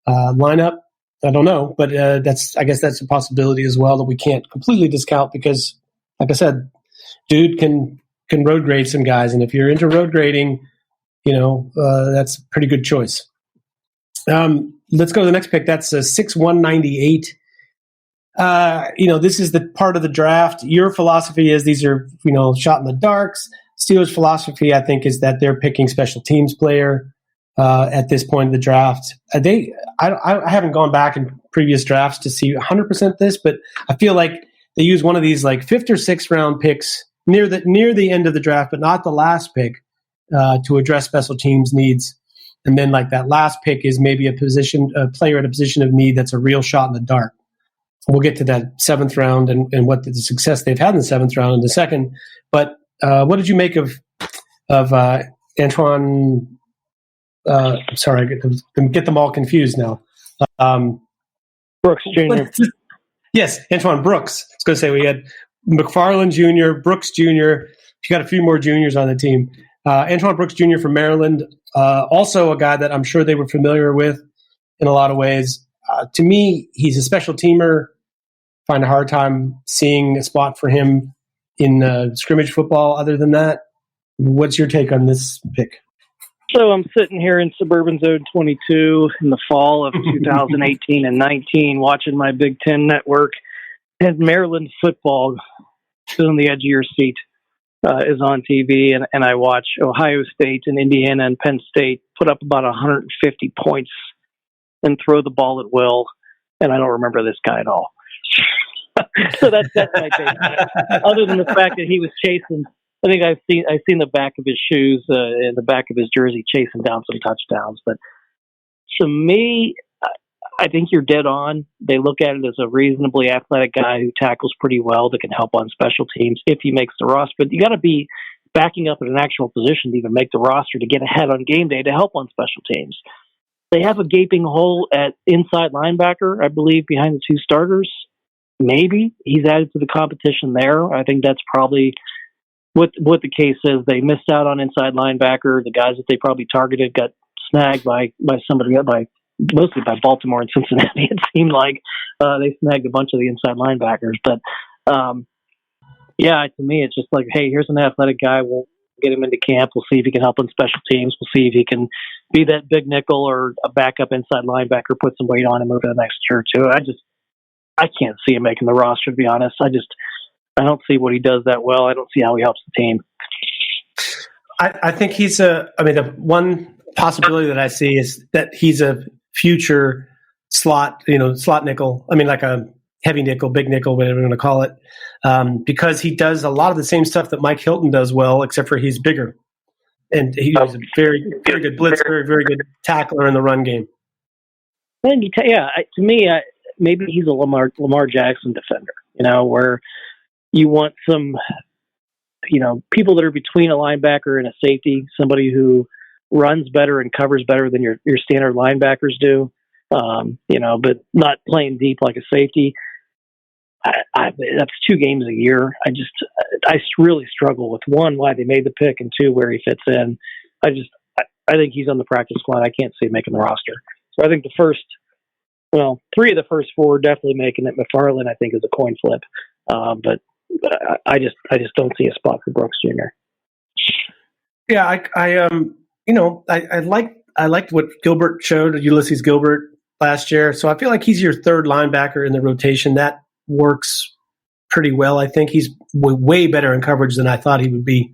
Speaker 3: lineup. I don't know, but I guess that's a possibility as well that we can't completely discount, because, like I said, dude can road grade some guys, and if you're into road grading, that's a pretty good choice. Let's go to the next pick. That's 6/198. This is the part of the draft. Your philosophy is these are, shot in the darks. Steelers' philosophy, I think, is that they're picking special teams player at this point in the draft. I haven't gone back in previous drafts to see 100% this, but I feel like they use one of these like 5th or 6th round picks near the end of the draft, but not the last pick, to address special teams needs. And then like that last pick is maybe a player at a position of need that's a real shot in the dark. We'll get to that 7th round and what the success they've had in the 7th round in a second. But what did you make of Antoine? Sorry, I get them all confused now.
Speaker 4: Brooks Jr.
Speaker 3: Yes, Antoine Brooks. I was going to say we had McFarland Jr., Brooks Jr. You got a few more juniors on the team. Antoine Brooks Jr. from Maryland, also a guy that I'm sure they were familiar with in a lot of ways. To me, he's a special teamer. Find a hard time seeing a spot for him in scrimmage football. Other than that, what's your take on this pick?
Speaker 4: So I'm sitting here in Suburban Zone 22 in the fall of 2018 and 19, watching my Big Ten network, and Maryland football still on the edge of your seat. Is on TV, and I watch Ohio State and Indiana and Penn State put up about 150 points and throw the ball at will, and I don't remember this guy at all. So that's my take. Other than the fact that he was chasing, I think I've seen the back of his shoes and the back of his jersey chasing down some touchdowns. But to me, I think you're dead on. They look at it as a reasonably athletic guy who tackles pretty well that can help on special teams if he makes the roster. But you got to be backing up at an actual position to even make the roster to get ahead on game day to help on special teams. They have a gaping hole at inside linebacker, I believe, behind the two starters. Maybe he's added to the competition there. I think that's probably what the case is. They missed out on inside linebacker. The guys that they probably targeted got snagged by somebody, by mostly by Baltimore and Cincinnati. It seemed like they snagged a bunch of the inside linebackers. But, to me, it's just like, hey, here's an athletic guy. We'll get him into camp. We'll see if he can help on special teams. We'll see if he can be that big nickel or a backup inside linebacker, put some weight on him over the next year or two. I can't see him making the roster, to be honest. I don't see what he does that well. I don't see how he helps the team.
Speaker 3: I think the one possibility that I see is that he's a future slot nickel. I mean, like a heavy nickel, big nickel, whatever you want to call it, because he does a lot of the same stuff that Mike Hilton does well, except for he's bigger. And he's a very, very good blitzer, very, very good tackler in the run game.
Speaker 4: To me, maybe he's a Lamar Jackson defender, where you want some, people that are between a linebacker and a safety, somebody who runs better and covers better than your standard linebackers do, but not playing deep like a safety. That's 2 games a year. I really struggle with, one, why they made the pick, and 2, where he fits in. I think he's on the practice squad. I can't see him making the roster. So I think 3 of the first 4 definitely making it. McFarland, I think, is a coin flip. But I just don't see a spot for Brooks Jr.
Speaker 3: Yeah, I liked what Gilbert showed, Ulysses Gilbert, last year. So I feel like he's your third linebacker in the rotation. That works pretty well. I think he's way better in coverage than I thought he would be.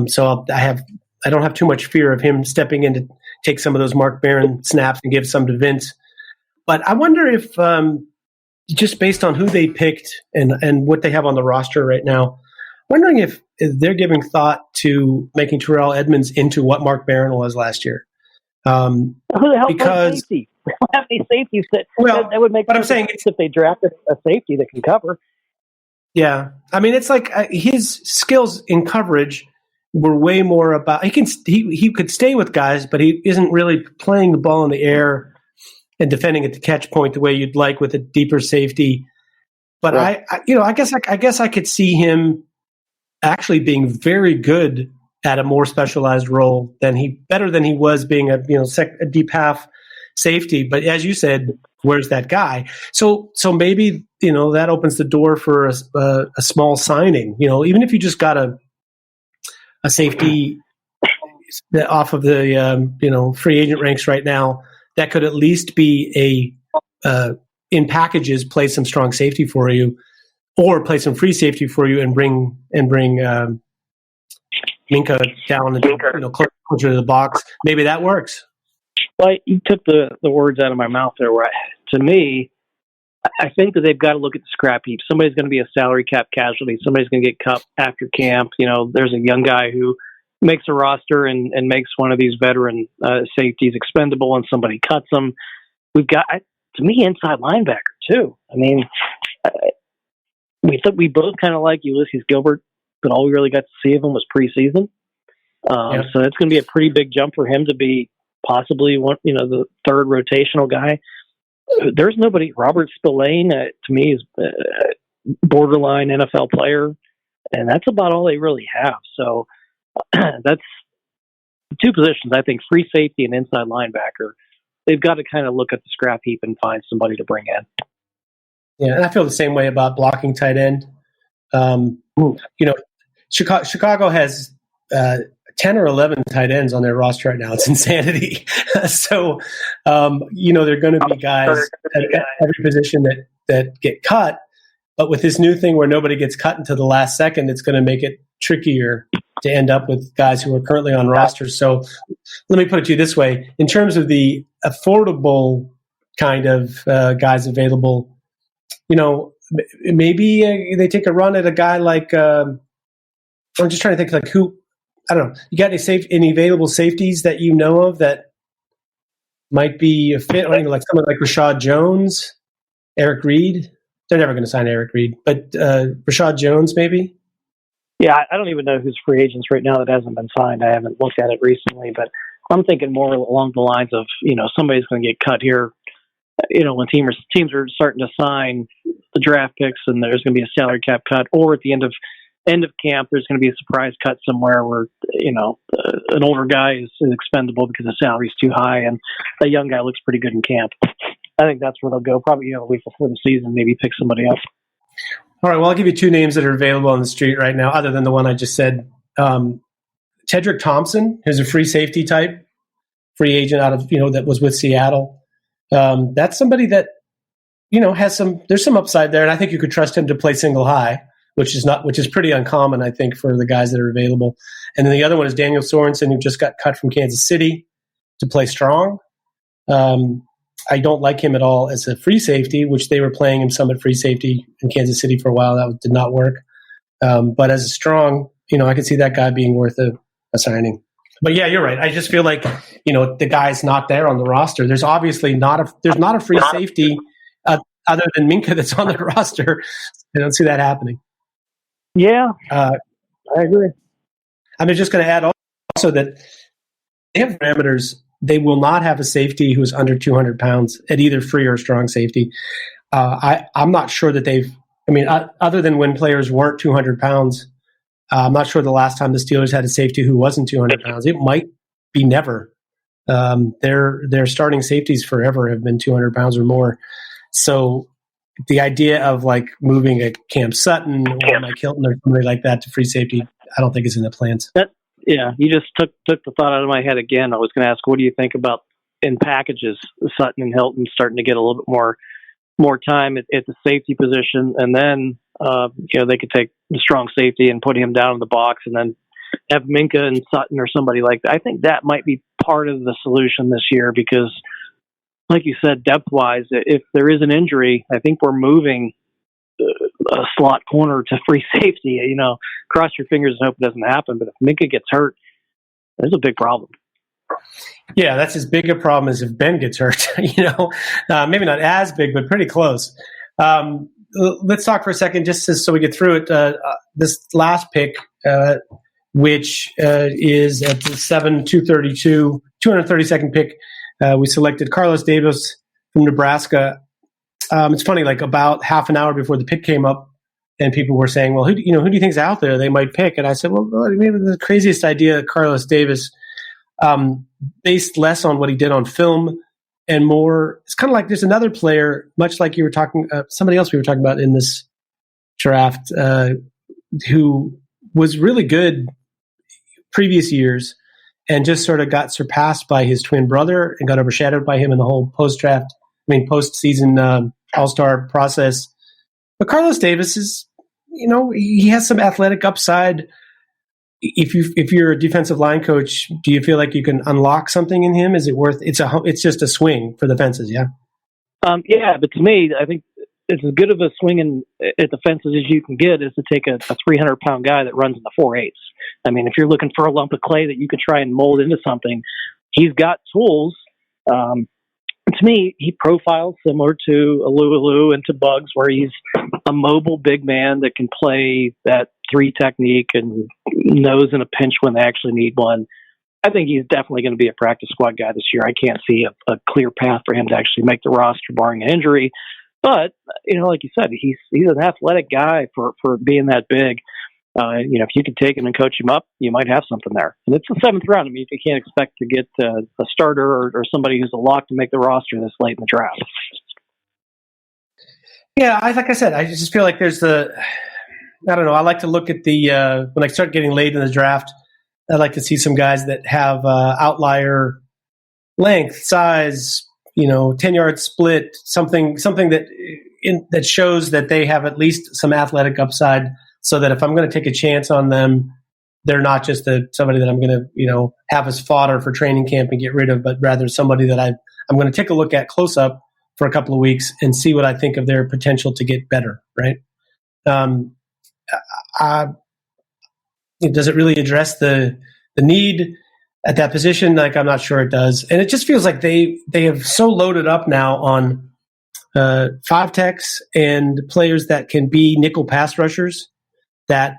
Speaker 3: So I don't have too much fear of him stepping in to take some of those Mark Barron snaps and give some to Vince. But I wonder if just based on who they picked and what they have on the roster right now, wondering if they're giving thought to making Terrell Edmonds into what Mark Barron was last year.
Speaker 4: Who the hell plays safety? We don't have any safeties that would make. But I'm saying if they drafted a safety that can cover.
Speaker 3: Yeah, I mean, it's like his skills in coverage were way more about he could stay with guys, but he isn't really playing the ball in the air and defending at the catch point the way you'd like with a deeper safety. But right. I guess I could see him actually being very good at a more specialized role better than he was being a deep half safety. But as you said, where's that guy? So maybe that opens the door for a small signing. Even if you just got a safety off of the free agent ranks right now, that could at least be in packages play some strong safety for you, or play some free safety for you and bring Minka down and closer to the box. Maybe that works.
Speaker 4: Well, you took the words out of my mouth there. Where, to me, I think that they've got to look at the scrap heap. Somebody's going to be a salary cap casualty. Somebody's going to get cut after camp. There's a young guy who makes a roster and makes one of these veteran safeties expendable, and somebody cuts them. We've got, to me, inside linebacker too. I mean, we both kind of like Ulysses Gilbert, but all we really got to see of him was preseason. So it's going to be a pretty big jump for him to be possibly the third rotational guy. There's nobody. Robert Spillane, to me, is borderline NFL player, and that's about all they really have. So that's 2 positions. I think free safety and inside linebacker. They've got to kind of look at the scrap heap and find somebody to bring in.
Speaker 3: Yeah, and I feel the same way about blocking tight end. Chicago has 10 or 11 tight ends on their roster right now. It's insanity. So, there are going to be guys at every position that get cut. But with this new thing where nobody gets cut until the last second, it's going to make it trickier to end up with guys who are currently on rosters. So let me put it to you this way. In terms of the affordable kind of guys available, maybe they take a run at a guy like I'm just trying to think like who. I don't know. You got any available safeties that you know of that might be a fit? Like someone like Rashad Jones, Eric Reed. They're never going to sign Eric Reed, but Rashad Jones maybe.
Speaker 4: Yeah, I don't even know who's free agents right now that hasn't been signed. I haven't looked at it recently, but I'm thinking more along the lines of somebody's going to get cut here. When teams are starting to sign the draft picks and there's going to be a salary cap cut, or at the end of end of camp, there's going to be a surprise cut somewhere where, an older guy is expendable because the salary's too high and a young guy looks pretty good in camp. I think that's where they'll go. Probably a week before the season, maybe pick somebody up.
Speaker 3: All right. Well, I'll give you two names that are available on the street right now, other than the one I just said. Tedrick Thompson, who's a free safety type, free agent out of, that was with Seattle. That's somebody that, there's some upside there. And I think you could trust him to play single high, which is pretty uncommon, I think, for the guys that are available. And then the other one is Daniel Sorensen, who just got cut from Kansas City to play strong. I don't like him at all as a free safety, which they were playing him some at free safety in Kansas City for a while. That did not work. But as a strong, I could see that guy being worth a signing. But yeah, you're right. I just feel like, the guy's not there on the roster. There's obviously not a free safety other than Minkah that's on the roster. I don't see that happening.
Speaker 4: Yeah, I agree.
Speaker 3: I'm just going to add also that they have parameters. They will not have a safety who's under 200 pounds at either free or strong safety. I'm not sure that other than when players weren't 200 pounds, I'm not sure the last time the Steelers had a safety who wasn't 200 pounds. It might be never. Their starting safeties forever have been 200 pounds or more. So the idea of moving a Cam Sutton or Mike Hilton or somebody like that to free safety, I don't think is in the plans.
Speaker 4: Yeah, you just took the thought out of my head again. I was going to ask, what do you think about in packages, Sutton and Hilton starting to get a little bit more time at the safety position, and then they could take the strong safety and put him down in the box, and then have Minkah and Sutton or somebody like that. I think that might be part of the solution this year because, like you said, depth-wise, if there is an injury, I think we're moving a slot corner to free safety. Cross your fingers and hope it doesn't happen. But if Minkah gets hurt, there's a big problem.
Speaker 3: Yeah, that's as big a problem as if Ben gets hurt. Maybe not as big, but pretty close. Let's talk for a second, just so we get through it. This last pick, which is at the 232nd pick, we selected Carlos Davis from Nebraska. It's funny, about half an hour before the pick came up, and people were saying, well, who do you think's out there they might pick? And I said, well, maybe the craziest idea, Carlos Davis, based less on what he did on film and more. It's kind of like there's another player, much like you were talking, somebody else we were talking about in this draft, who was really good previous years and just sort of got surpassed by his twin brother and got overshadowed by him in the whole postseason all-star process. But Carlos Davis is, he has some athletic upside. If you're a defensive line coach, do you feel like you can unlock something in him? Is it worth? It's just a swing for the fences, yeah.
Speaker 4: Yeah, but to me, I think it's as good of a swing at the fences as you can get is to take a 300-pound guy that runs in the 4.8s. I mean, if you're looking for a lump of clay that you could try and mold into something, he's got tools. To me, he profiles similar to Alualu and to Bugs, where he's a mobile big man that can play that 3 technique and knows in a pinch when they actually need one. I think he's definitely going to be a practice squad guy this year. I can't see a clear path for him to actually make the roster, barring an injury. But, like you said, he's an athletic guy for being that big. If you could take him and coach him up, you might have something there. And it's the 7th round. I mean, you can't expect to get a starter or somebody who's a lock to make the roster this late in the draft.
Speaker 3: Yeah, like I said, I just feel like there's I don't know. I like to look at when I start getting late in the draft, I like to see some guys that have outlier length, size, 10-yard split, something that shows that they have at least some athletic upside. So that if I'm going to take a chance on them, they're not just somebody that I'm going to, have as fodder for training camp and get rid of, but rather somebody that I'm going to take a look at close up for a couple of weeks and see what I think of their potential to get better. Right? Does it really address the need at that position? I'm not sure it does, and it just feels like they have so loaded up now on 5 techs and players that can be nickel pass rushers. That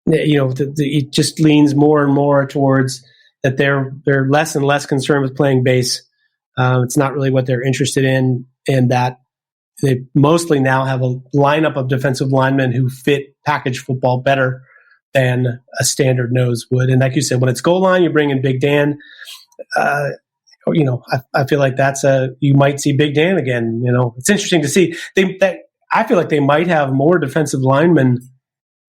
Speaker 3: it just leans more and more towards that they're less and less concerned with playing base. It's not really what they're interested in, and that they mostly now have a lineup of defensive linemen who fit package football better than a standard nose would. And like you said, when it's goal line, you bring in Big Dan. I feel like you might see Big Dan again. It's interesting to see. I feel like they might have more defensive linemen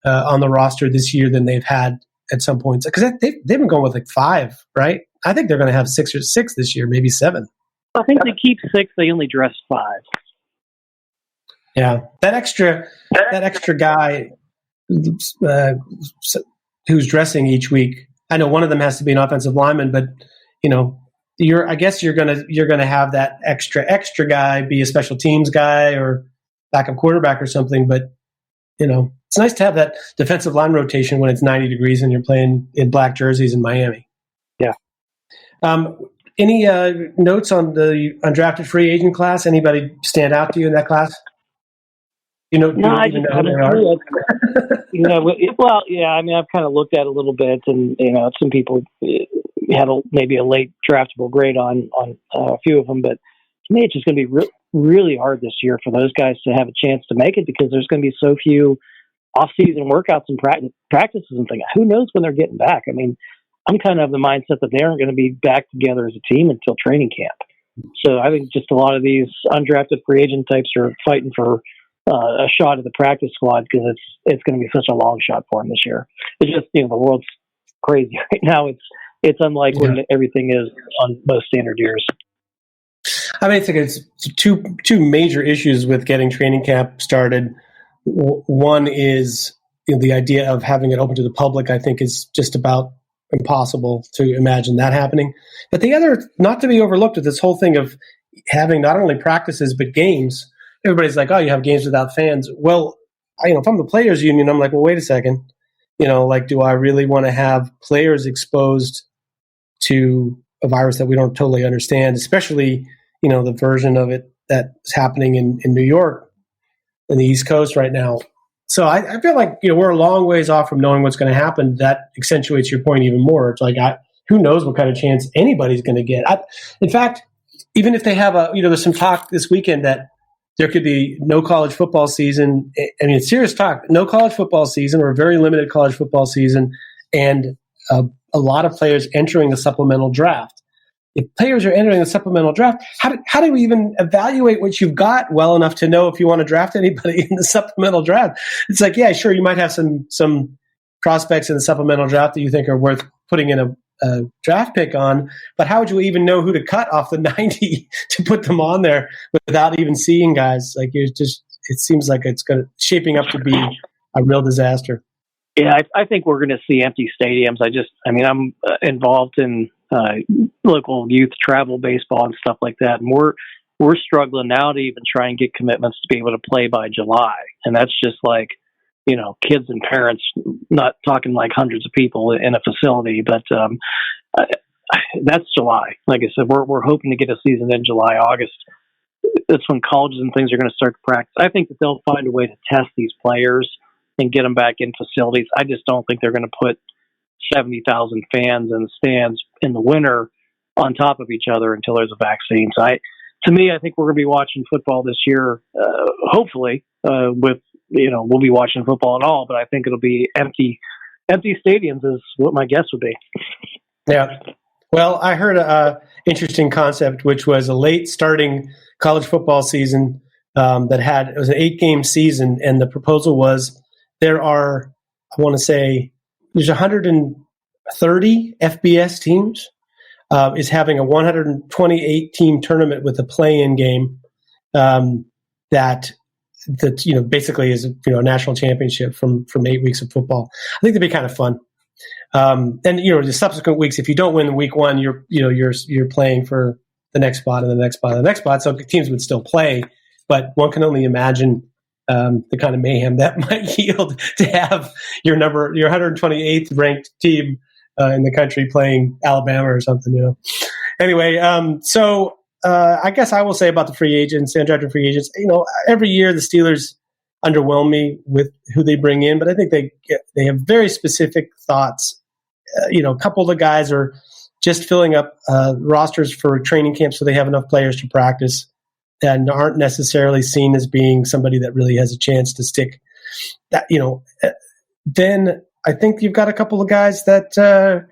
Speaker 3: on the roster this year than they've had at some points, because they've been going with like 5, right? I think they're going to have 6 this year, maybe 7.
Speaker 4: I think they keep 6. They only dress 5.
Speaker 3: Yeah, that extra guy who's dressing each week. I know one of them has to be an offensive lineman, but I guess you're gonna have that extra guy be a special teams guy or backup quarterback or something. But it's nice to have that defensive line rotation when it's 90 degrees and you're playing in black jerseys in Miami.
Speaker 4: Yeah.
Speaker 3: Any notes on the undrafted free agent class? Anybody stand out to you in that class?
Speaker 4: No, I just know who they are. Well, yeah. I mean, I've kind of looked at it a little bit, and some people had maybe a late draftable grade on a few of them, but to me, it's just going to be really hard this year for those guys to have a chance to make it, because there's going to be so few off-season workouts and practices and things. Who knows when they're getting back? I mean, I'm kind of of the mindset that they aren't going to be back together as a team until training camp. So I think just a lot of these undrafted free agent types are fighting for a shot at the practice squad, because it's going to be such a long shot for them this year. It's just the world's crazy right now. It's unlike when everything is on most standard years.
Speaker 3: I mean, it's two major issues with getting training camp started. One is the idea of having it open to the public. I think is just about impossible to imagine that happening. But the other, not to be overlooked, is this whole thing of having not only practices but games. Everybody's like, oh, you have games without fans. Well, if I'm the players union, I'm like, well, wait a second. Do I really want to have players exposed to a virus that we don't totally understand, especially, the version of it that's happening in New York in the East Coast right now. So I feel like, we're a long ways off from knowing what's going to happen. That accentuates your point even more. It's like, who knows what kind of chance anybody's going to get. In fact, even if they have there's some talk this weekend that there could be no college football season. I mean, it's serious talk. No college football season, or a very limited college football season, and a lot of players entering the supplemental draft. If players are entering the supplemental draft, how do we even evaluate what you've got well enough to know if you want to draft anybody in the supplemental draft? It's like, yeah, sure, you might have some prospects in the supplemental draft that you think are worth putting in a draft pick on, but how would you even know who to cut off the 90 to put them on there without even seeing guys? Like, it seems like it's shaping up to be a real disaster.
Speaker 4: Yeah, I think we're going to see empty stadiums. I'm involved in local youth travel baseball and stuff like that, and we're struggling now to even try and get commitments to be able to play by July, and that's just like, kids and parents, not talking like hundreds of people in a facility, but that's July. Like I said, we're hoping to get a season in July, August. That's when colleges and things are going to start to practice. I think that they'll find a way to test these players and get them back in facilities. I just don't think they're going to put 70,000 fans in the stands in the winter on top of each other until there's a vaccine. So to me, I think we're going to be watching football this year, hopefully, we'll be watching football and all, but I think it'll be empty stadiums is what my guess would be.
Speaker 3: Yeah. Well, I heard a interesting concept, which was a late starting college football season it was an 8-game season, and the proposal was there's 130 FBS teams, is having a 128 team tournament with a play-in game that basically is a national championship from 8 weeks of football. I think that'd be kind of fun. And the subsequent weeks, if you don't win week one, you're playing for the next spot and the next spot and the next spot. So teams would still play, but one can only imagine the kind of mayhem that might yield to have your 128th ranked team in the country playing Alabama or something. Anyway, so I guess I will say about the free agents, undrafted free agents. Every year the Steelers underwhelm me with who they bring in, but I think they have very specific thoughts. A couple of the guys are just filling up rosters for training camp so they have enough players to practice. and aren't necessarily seen as being somebody that really has a chance to stick. That then I think you've got a couple of guys that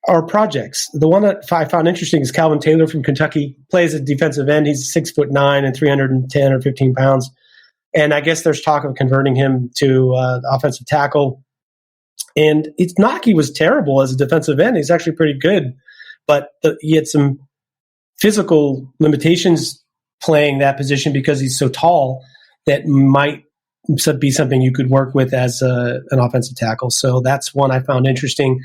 Speaker 3: are projects. The one that I found interesting is Calvin Taylor from Kentucky. Plays at defensive end. He's 6'9" and 310 or 15 pounds. And I guess there's talk of converting him to offensive tackle. And it's not he was terrible as a defensive end. He's actually pretty good. But he had some physical limitations playing that position because he's so tall that might be something you could work with as an offensive tackle. So that's one I found interesting.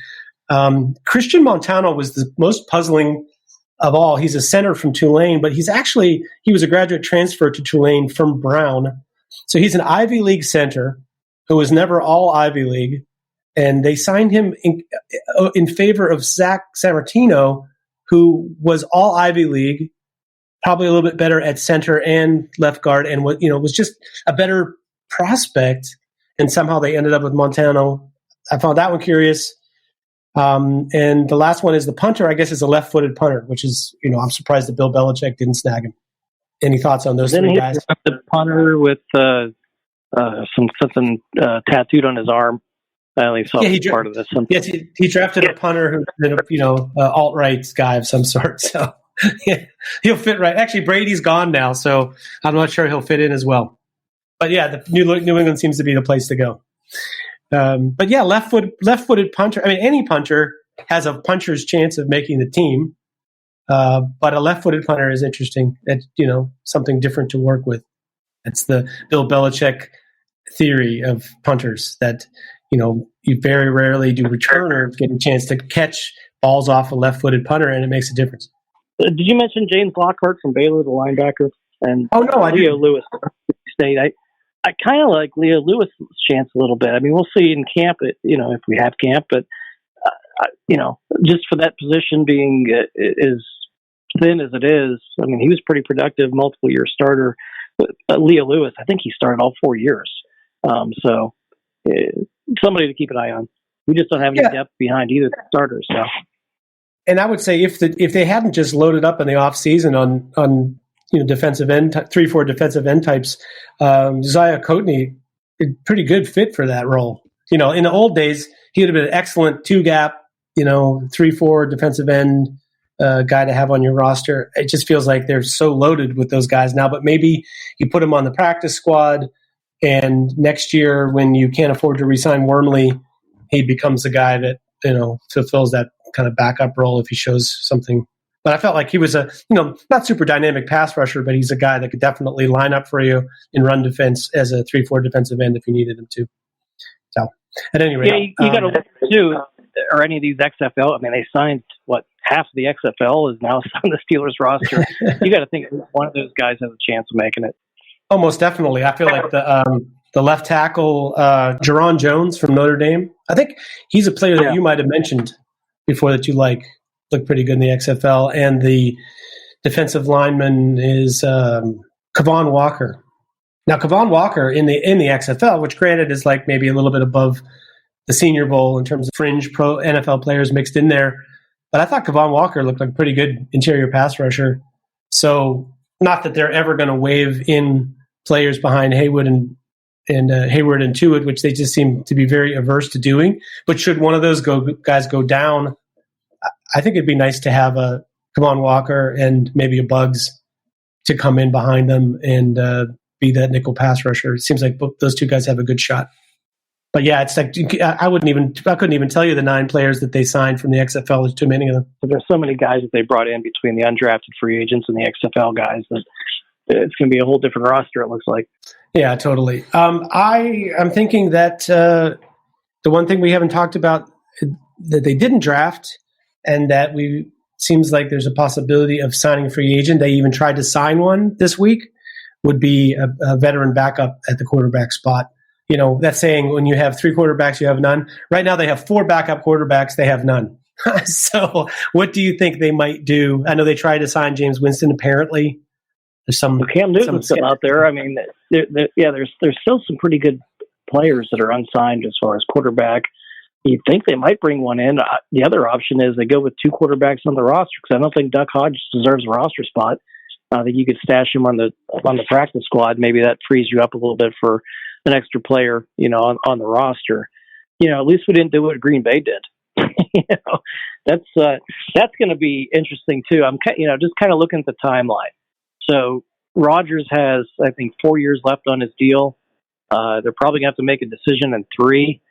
Speaker 3: Christian Montano was the most puzzling of all. He's a center from Tulane, but he was a graduate transfer to Tulane from Brown. So he's an Ivy League center who was never all Ivy League. And they signed him in favor of Zach Sammartino, who was all Ivy League, probably a little bit better at center and left guard, and was just a better prospect. And somehow they ended up with Montano. I found that one curious. And the last one is the punter, I guess, is a left-footed punter, which is, I'm surprised that Bill Belichick didn't snag him. Any thoughts on those three guys?
Speaker 4: The punter with something tattooed on his arm. I only saw part of this.
Speaker 3: Yes, he drafted a punter who's been alt-right guy of some sort. So yeah, he'll fit right. Actually, Brady's gone now, so I'm not sure he'll fit in as well. But yeah, the New England seems to be the place to go. But yeah, left-footed punter. I mean, any punter has a puncher's chance of making the team. But a left-footed punter is interesting. It's, something different to work with. It's the Bill Belichick theory of punters that, you very rarely do returners get a chance to catch balls off a left-footed punter, and it makes a difference.
Speaker 4: Did you mention James Lockhart from Baylor, the linebacker? And
Speaker 3: Leo
Speaker 4: Lewis State. I kind of like Leo Lewis' chance a little bit. I mean, we'll see in camp, if we have camp, but, just for that position being as thin as it is, I mean, he was pretty productive, multiple-year starter. Leo Lewis, I think he started all 4 years. So somebody to keep an eye on. We just don't have any depth behind either starters. So.
Speaker 3: And I would say if they hadn't just loaded up in the offseason on defensive end, 3-4 defensive end types, Josiah Coatney, a pretty good fit for that role. In the old days, he would have been an excellent 2-gap, 3-4 defensive end guy to have on your roster. It just feels like they're so loaded with those guys now, but maybe you put him on the practice squad, and next year when you can't afford to re-sign Wormley, he becomes the guy that, fulfills that kind of backup role if he shows something. But I felt like he was a, not super dynamic pass rusher, but he's a guy that could definitely line up for you in run defense as a 3-4 defensive end if you needed him to. So, at any rate.
Speaker 4: Yeah, you got to look too, or any of these XFL. I mean, they signed, half of the XFL is now on the Steelers roster. You got to think one of those guys has a chance of making it.
Speaker 3: Oh, most definitely. I feel like the left tackle, Jerron Jones from Notre Dame, I think he's a player that you might have mentioned before that you looked pretty good in the XFL. And the defensive lineman is Kavon Walker. Now, Kavon Walker in the XFL, which granted is maybe a little bit above the Senior Bowl in terms of fringe pro NFL players mixed in there. But I thought Kavon Walker looked like a pretty good interior pass rusher. So not that they're ever going to wave in players behind Hayward and Hayward and Tuitt, which they just seem to be very averse to doing. But should one of those guys go down, I think it'd be nice to have a Kavon Walker and maybe a Buggs to come in behind them and be that nickel pass rusher. It seems like both those two guys have a good shot. But yeah, it's like I couldn't even tell you the 9 players that they signed from the XFL. There's too many of them.
Speaker 4: But there's so many guys that they brought in between the undrafted free agents and the XFL guys that it's going to be a whole different roster, it looks like.
Speaker 3: Yeah, totally. I'm thinking that the one thing we haven't talked about that they didn't draft and that seems like there's a possibility of signing a free agent. They even tried to sign one this week, would be a veteran backup at the quarterback spot. That's saying when you have 3 quarterbacks, you have none. Right now they have 4 backup quarterbacks, they have none. So what do you think they might do? I know they tried to sign James Winston apparently. There's some
Speaker 4: Cam Newton's still out there. I mean, there's still some pretty good players that are unsigned as far as quarterback. You think they might bring one in. The other option is they go with 2 quarterbacks on the roster because I don't think Duck Hodges deserves a roster spot. I think you could stash him on the practice squad. Maybe that frees you up a little bit for an extra player, on the roster. At least we didn't do what Green Bay did. That's going to be interesting too. I'm just kind of looking at the timeline. So Rodgers has, I think, 4 years left on his deal. They're probably going to have to make a decision in 3.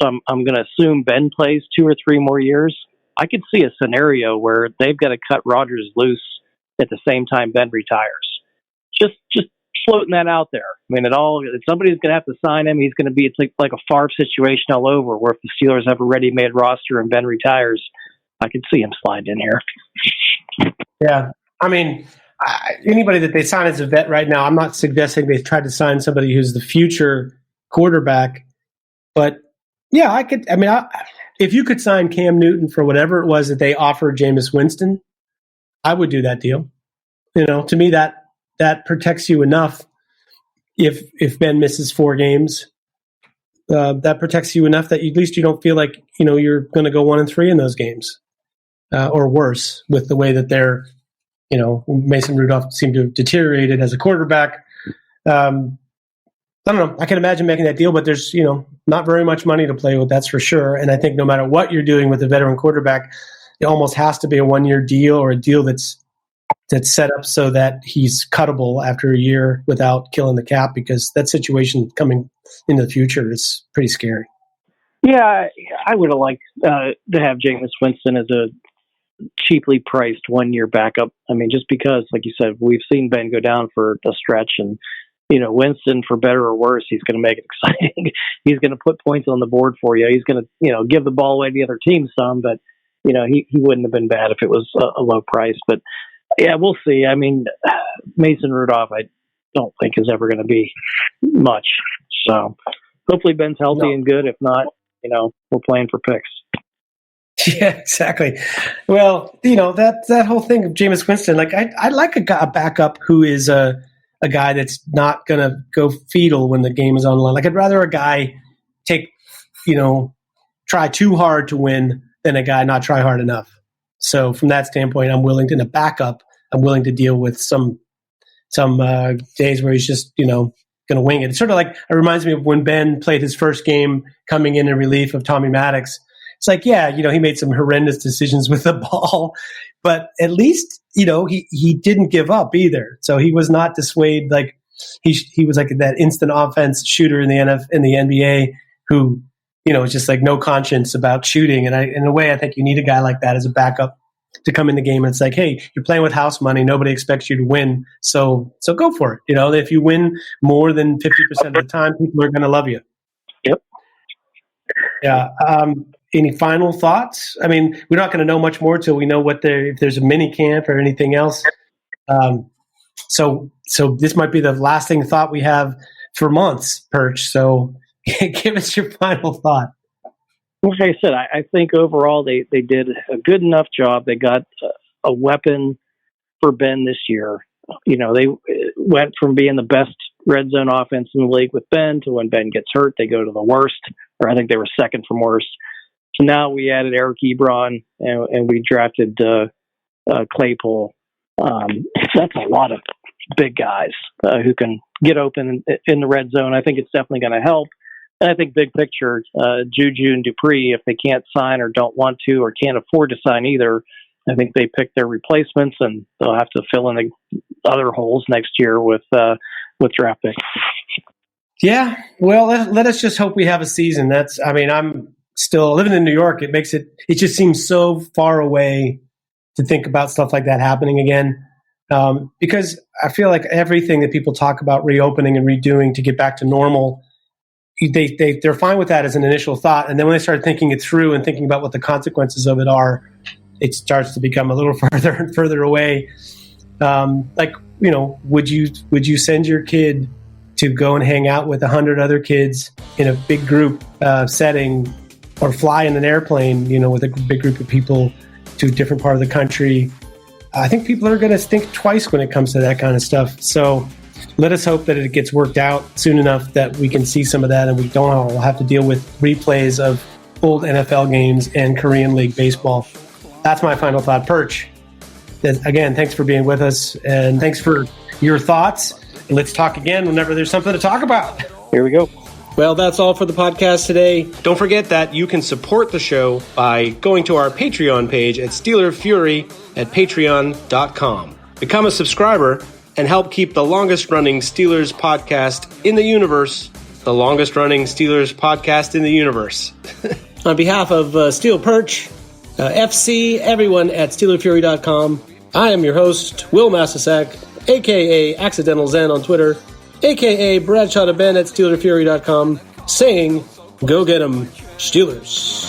Speaker 4: So I'm going to assume Ben plays 2 or 3 more years. I could see a scenario where they've got to cut Rodgers loose at the same time Ben retires. Just floating that out there. I mean, if somebody's going to have to sign him, he's going to be, it's like a Favre situation all over, where if the Steelers have a ready-made roster and Ben retires, I could see him slide in here.
Speaker 3: Yeah. I mean, anybody that they sign as a vet right now, I'm not suggesting they've tried to sign somebody who's the future quarterback, but yeah, if you could sign Cam Newton for whatever it was that they offered Jameis Winston, I would do that deal. To me, that protects you enough. If Ben misses 4 games, that protects you enough that at least you don't feel like you're going to go 1-3 in those games, or worse with the way that they're. Mason Rudolph seemed to have deteriorated as a quarterback. I don't know. I can imagine making that deal, but there's not very much money to play with. That's for sure. And I think no matter what you're doing with a veteran quarterback, it almost has to be a 1-year deal, or a deal that's set up so that he's cuttable after a year without killing the cap, because that situation coming in the future is pretty scary.
Speaker 4: Yeah, I would have liked to have Jameis Winston as a cheaply priced 1-year backup. I mean, just because, like you said, we've seen Ben go down for a stretch, and Winston, for better or worse, he's going to make it exciting. He's going to put points on the board for you. He's going to give the ball away to the other team some, but he wouldn't have been bad if it was a low price. But yeah, we'll see. I mean, Mason Rudolph, I don't think is ever going to be much. So hopefully Ben's healthy and good. If not, we're playing for picks.
Speaker 3: Yeah, exactly. Well, that whole thing of Jameis Winston, like I'd like a backup who is a guy that's not going to go fetal when the game is on the line. Like I'd rather a guy try too hard to win than a guy not try hard enough. So from that standpoint, I'm willing to deal with some days where he's just, going to wing it. It's sort of like, it reminds me of when Ben played his first game coming in relief of Tommy Maddox. It's like, yeah, he made some horrendous decisions with the ball, but at least, he didn't give up either. So he was not dissuaded. Like he was like that instant offense shooter in the NBA who, is just like no conscience about shooting. And in a way, I think you need a guy like that as a backup to come in the game. And it's like, hey, you're playing with house money. Nobody expects you to win. So go for it. If you win more than 50% of the time, people are going to love you.
Speaker 4: Yep.
Speaker 3: Yeah. Any final thoughts? I mean, we're not going to know much more till we know if there's a mini camp or anything else. So this might be the lasting thought we have for months, Perch. So give us your final thought.
Speaker 4: Like I said, I think overall they did a good enough job. They got a weapon for Ben this year. They went from being the best red zone offense in the league with Ben to when Ben gets hurt, they go to the worst, or I think they were second from worst. So now we added Eric Ebron and we drafted Claypool. That's a lot of big guys who can get open in the red zone. I think it's definitely going to help. And I think big picture, Juju and Dupree, if they can't sign or don't want to or can't afford to sign either, I think they pick their replacements and they'll have to fill in the other holes next year with draft picks.
Speaker 3: Yeah, well, let us just hope we have a season. I'm still living in New York. It just seems so far away to think about stuff like that happening again. Because I feel like everything that people talk about reopening and redoing to get back to normal, they're fine with that as an initial thought. And then when they start thinking it through and thinking about what the consequences of it are, it starts to become a little further and further away. Would you send your kid to go and hang out with 100 other kids in a big group setting, or fly in an airplane, with a big group of people to a different part of the country? I think people are going to think twice when it comes to that kind of stuff. So let us hope that it gets worked out soon enough that we can see some of that and we don't all have to deal with replays of old NFL games and Korean League baseball. That's my final thought. Perch. Again, thanks for being with us, and thanks for your thoughts. Let's talk again whenever there's something to talk about.
Speaker 4: Here we go.
Speaker 3: Well, that's all for the podcast today. Don't forget that you can support the show by going to our Patreon page at SteelerFury at patreon.com. Become a subscriber and help keep the longest-running Steelers podcast in the universe, the longest-running Steelers podcast in the universe. On behalf of Steel Perch, FC, everyone at SteelerFury.com, I am your host, Will Massasak, a.k.a. Accidental Zen on Twitter, a.k.a. Bradshaw to Ben at SteelerFury.com, saying, go get 'em, Steelers.